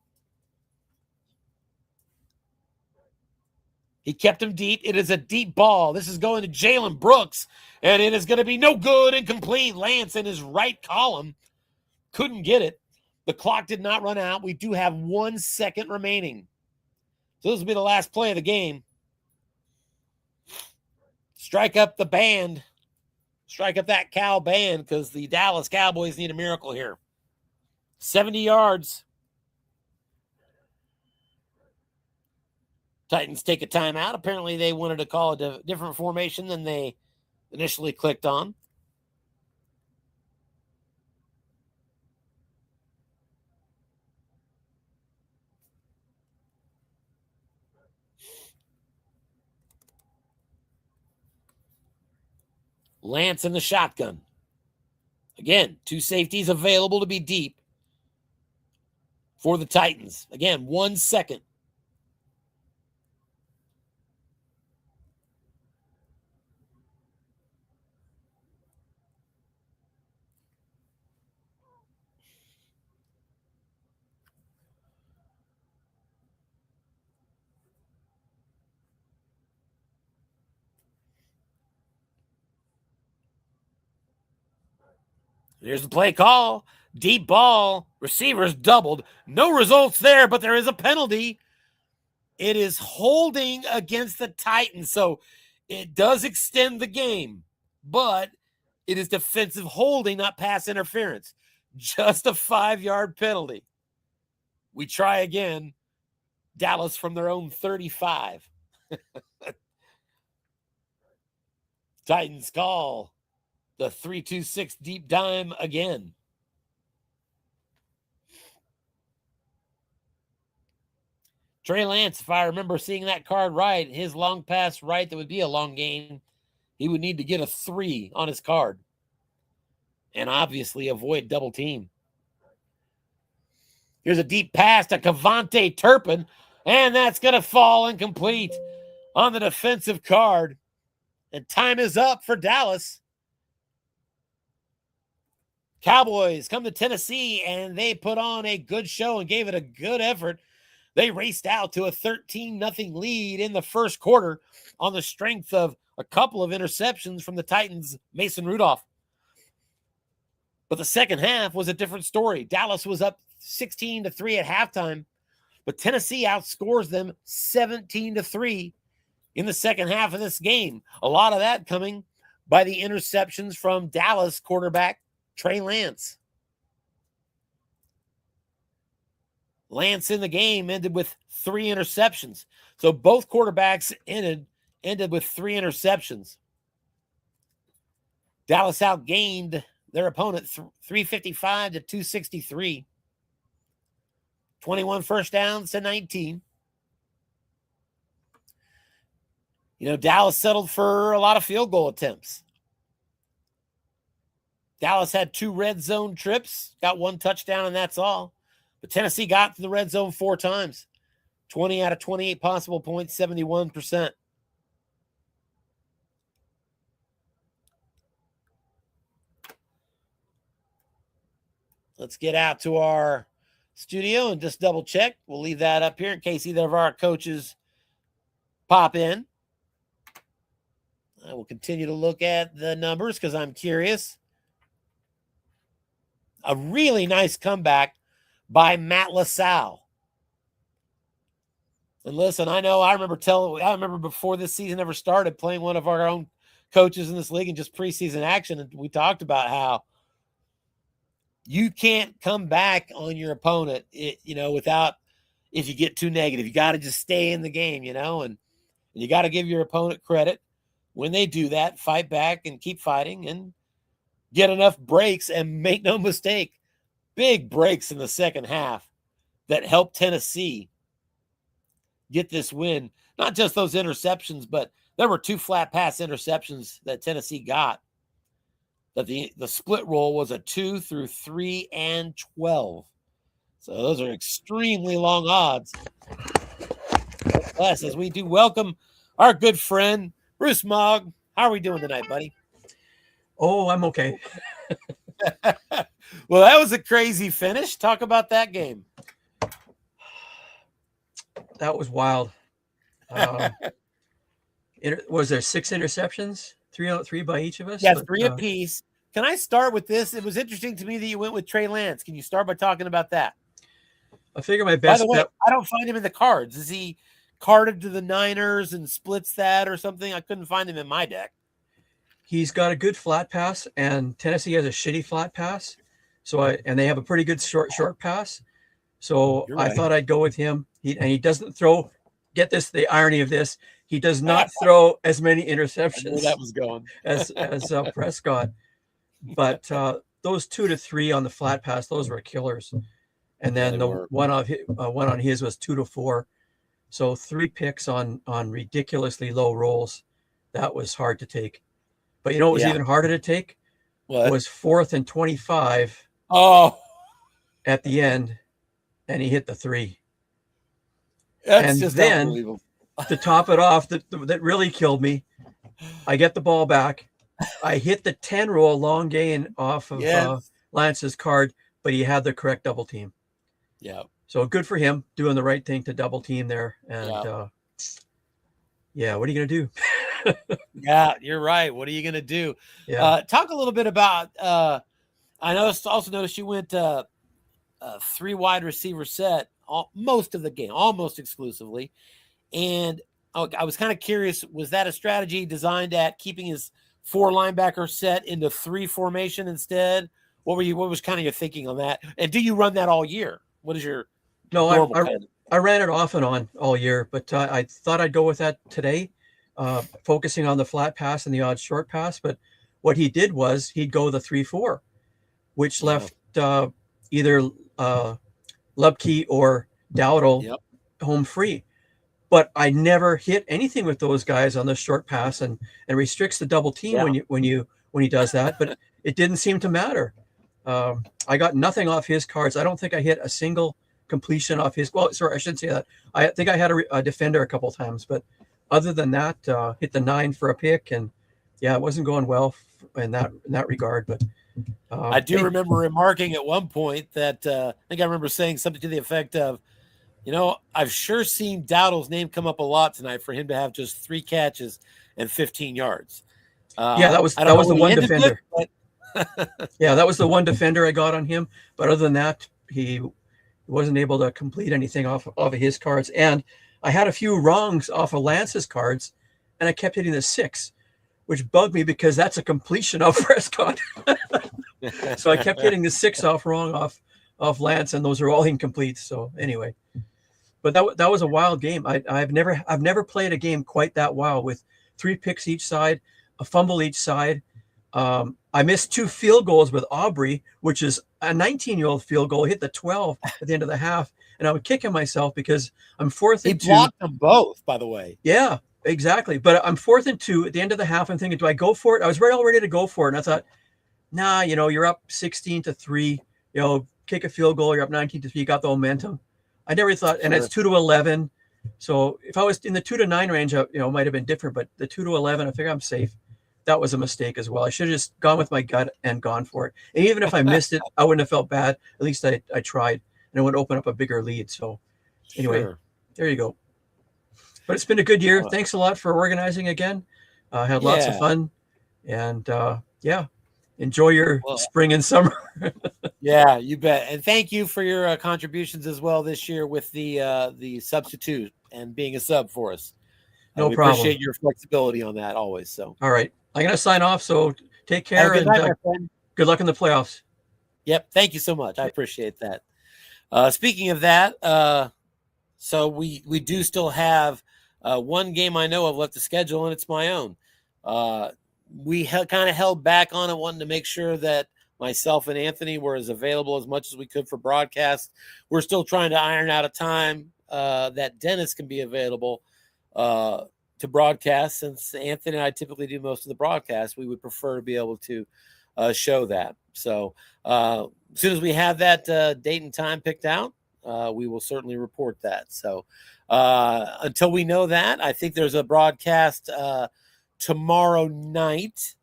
He kept him deep. It is a deep ball. This is going to Jalen Brooks, and it is going to be no good, incomplete. Lance in his right column couldn't get it. The clock did not run out. We do have 1 second remaining. So this will be the last play of the game. Strike up the band. Strike up that cow band because the Dallas Cowboys need a miracle here. 70 yards. Titans take a timeout. Apparently they wanted to call a different formation than they initially clicked on. Lance in the shotgun. Again, 2 safeties available to be deep for the Titans. Again, 1 second. Here's the play call. Deep ball. Receivers doubled. No results there, but there is a penalty. It is holding against the Titans, so it does extend the game, but it is defensive holding, not pass interference. Just a 5-yard penalty. We try again. Dallas from their own 35. Titans call the 3-2-6 deep dime again. Trey Lance, if I remember seeing that card right, his long pass right, that would be a long gain. He would need to get a 3 on his card. And obviously avoid double team. Here's a deep pass to Cavante Turpin. And that's going to fall incomplete on the defensive card. And time is up for Dallas. Cowboys come to Tennessee, and they put on a good show and gave it a good effort. They raced out to a 13-0 lead in the first quarter on the strength of a couple of interceptions from the Titans' Mason Rudolph. But the second half was a different story. Dallas was up 16-3 at halftime, but Tennessee outscores them 17-3 in the second half of this game. A lot of that coming by the interceptions from Dallas quarterback Trey Lance. Lance in the game ended with 3 interceptions. So both quarterbacks ended with 3 interceptions. Dallas outgained their opponent 355 to 263. 21 first downs to 19. You know, Dallas settled for a lot of field goal attempts. Dallas had 2 red zone trips, got 1 touchdown, and that's all. But Tennessee got to the red zone 4 times. 20 out of 28 possible points, 71%. Let's get out to our studio and just double check. We'll leave that up here in case either of our coaches pop in. I will continue to look at the numbers because I'm curious. A really nice comeback by Matt LaSalle. And listen, I remember before this season ever started playing one of our own coaches in this league in just preseason action, and we talked about how you can't come back on your opponent, without, if you get too negative. You got to just stay in the game, and you got to give your opponent credit when they do that, fight back and keep fighting and get enough breaks. And make no mistake, big breaks in the second half that helped Tennessee get this win. Not just those interceptions, but there were 2 flat pass interceptions that Tennessee got. That the split roll was a 2 through 3 and 12. So those are extremely long odds. Yes, as we do welcome our good friend, Bruce Mogg. How are we doing tonight, buddy? Oh, I'm okay. Well, that was a crazy finish. Talk about that game. That was wild. Was there 6 interceptions? 3 by each of us? Yeah, But, 3 apiece. Can I start with this? It was interesting to me that you went with Trey Lance. Can you start by talking about that? I figure my By best the way, bet. I don't find him in the cards. Is he carded to the Niners and splits that or something? I couldn't find him in my deck. He's got a good flat pass, and Tennessee has a shitty flat pass. And they have a pretty good short pass. So You're I right. thought I'd go with him. He doesn't throw. Get this, the irony of this: he does not throw as many I knew interceptions that was going. as Prescott. But those 2 to 3 on the flat pass, those were killers. And then the one on his was 2 to 4. So 3 picks on ridiculously low rolls. That was hard to take. But you know what was even harder to take? What? Was 4th and 25 at the end, and he hit the 3. That's and just then unbelievable. To top it off, that really killed me. I get the ball back. I hit the 10 roll long gain off of Lance's card, but he had the correct double team. Yeah. So good for him doing the right thing to double team there. And what are you going to do? Yeah, you're right. What are you going to do? Yeah. Talk a little bit about, I also noticed you went 3 wide receiver set most of the game, almost exclusively. And I was kind of curious, was that a strategy designed at keeping his 4 linebacker set into 3 formation instead? What was kind of your thinking on that? And do you run that all year? What is your normal I ran it off and on all year, but I thought I'd go with that today, focusing on the flat pass and the odd short pass. But what he did was he'd go the 3-4, which left either Lubke or Dowdle home free. But I never hit anything with those guys on the short pass, and restricts the double team when he does that. But it didn't seem to matter. I got nothing off his cards. I don't think I hit a single completion off his. Well, sorry, I shouldn't say that. I think I had a defender a couple of times, but other than that, hit the 9 for a pick, and it wasn't going well in that regard. But I do remember remarking at one point that I think I remember saying something to the effect of, I've sure seen Dowdle's name come up a lot tonight for him to have just 3 catches and 15 yards. That was the one defender. That was the one defender I got on him. But other than that, he wasn't able to complete anything off of his cards. And I had a few wrongs off of Lance's cards, and I kept hitting the 6, which bugged me because that's a completion of Prescott. So I kept hitting the 6 wrong off Lance, and those are all incomplete. So anyway. But that was a wild game. I've never played a game quite that wild with 3 picks each side, a fumble each side. I missed 2 field goals with Aubrey, which is a 19-year-old field goal. Hit the 12 at the end of the half, and I was kicking myself because I'm 4th and 2. He blocked them both, by the way. Yeah, exactly. But I'm 4th and 2 at the end of the half. I'm thinking, do I go for it? I was all ready to go for it, and I thought, nah, you're up 16-3. Kick a field goal. You're up 19-3. You got the momentum. I never thought, and it's 2-11. So if I was in the 2-9 range, it might have been different. But the 2-11, I figure I'm safe. That was a mistake as well. I should have just gone with my gut and gone for it. And even if I missed it, I wouldn't have felt bad. At least I tried, and it would open up a bigger lead. So anyway, There you go. But it's been a good year. Thanks a lot for organizing again. Had lots of fun, and enjoy your spring and summer. Yeah, you bet. And thank you for your contributions as well this year with the substitute and being a sub for us. No problem. Appreciate your flexibility on that always. So all right, I'm gonna sign off. So take care and good luck in the playoffs. Yep. Thank you so much. I appreciate that. Speaking of that, so we do still have one game I know of left to schedule, and it's my own. We kind of held back on it, wanting to make sure that myself and Anthony were as available as much as we could for broadcast. We're still trying to iron out a time that Dennis can be available to broadcast. Since Anthony and I typically do most of the broadcast, we would prefer to be able to show that. So as soon as we have that date and time picked out, we will certainly report that. So until we know that, I think there's a broadcast tomorrow night,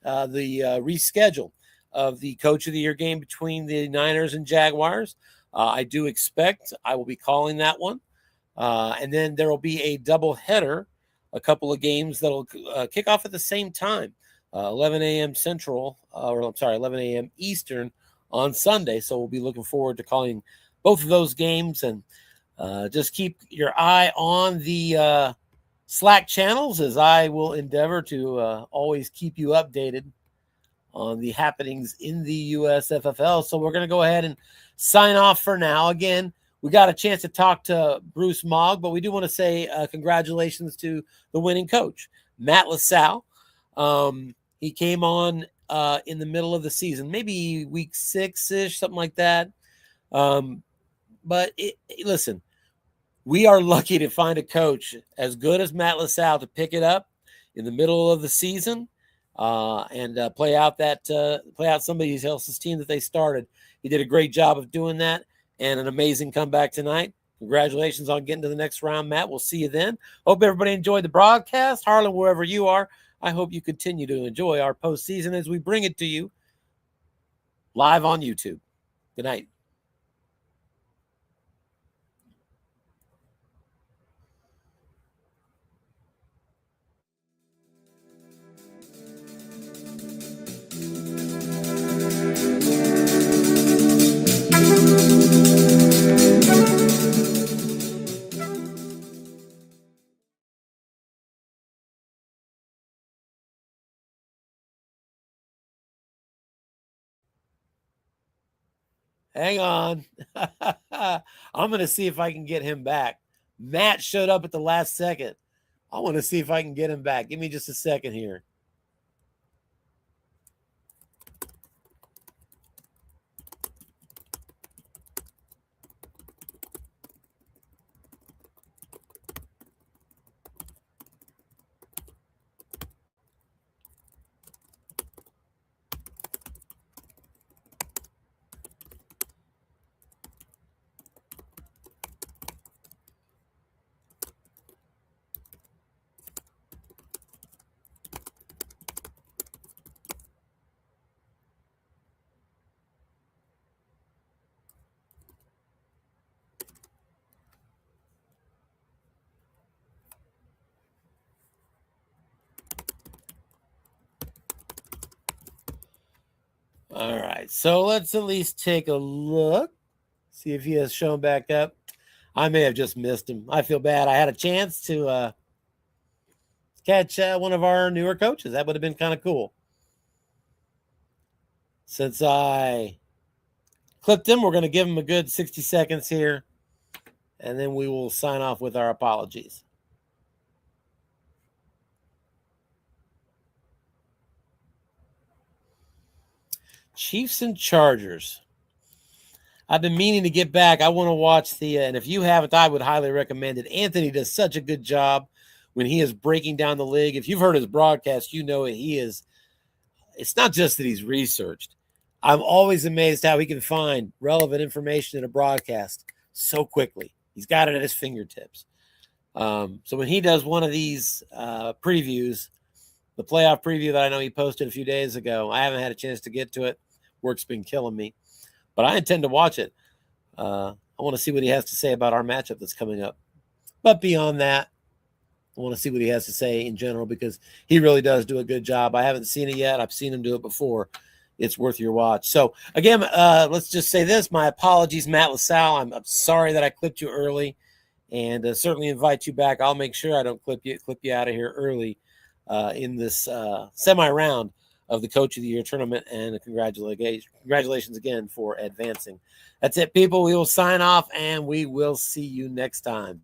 the reschedule of the Coach of the Year game between the Niners and Jaguars. I do expect I will be calling that one. And then there will be a doubleheader a couple of games that'll kick off at the same time, 11 a.m. Central, 11 a.m. Eastern on Sunday. So we'll be looking forward to calling both of those games, and just keep your eye on the Slack channels, as I will endeavor to always keep you updated on the happenings in the USFFL. So we're going to go ahead and sign off for now. Again, we got a chance to talk to Bruce Mogg, but we do want to say congratulations to the winning coach, Matt LaSalle. He came on in the middle of the season, maybe week 6-ish, something like that. But listen, we are lucky to find a coach as good as Matt LaSalle to pick it up in the middle of the season and play out somebody else's team that they started. He did a great job of doing that, and an amazing comeback tonight. Congratulations on getting to the next round, Matt. We'll see you then. Hope everybody enjoyed the broadcast. Harlan, wherever you are, I hope you continue to enjoy our postseason as we bring it to you live on YouTube. Good night. Hang on. I'm going to see if I can get him back. Matt showed up at the last second. I want to see if I can get him back. Give me just a second here. All right, so let's at least take a look, see if he has shown back up. I may have just missed him. I feel bad. I had a chance to catch one of our newer coaches. That would have been kind of cool. Since I clipped him, we're going to give him a good 60 seconds here, and then we will sign off with our apologies. Chiefs and Chargers. I've been meaning to get back. I want to watch and if you haven't, I would highly recommend it. Anthony does such a good job when he is breaking down the league. If you've heard his broadcast, you know he is. It's not just that he's researched. I'm always amazed how he can find relevant information in a broadcast so quickly. He's got it at his fingertips. So when he does one of these previews, the playoff preview that I know he posted a few days ago, I haven't had a chance to get to it. Work's been killing me, but I intend to watch it. I want to see what he has to say about our matchup that's coming up. But beyond that, I want to see what he has to say in general, because he really does do a good job. I haven't seen it yet. I've seen him do it before. It's worth your watch. So again, let's just say this. My apologies, Matt LaSalle. I'm sorry that I clipped you early, and certainly invite you back. I'll make sure I don't clip you out of here early in this semi-round of the Coach of the Year tournament, and congratulations again for advancing. That's it, people. We will sign off, and we will see you next time.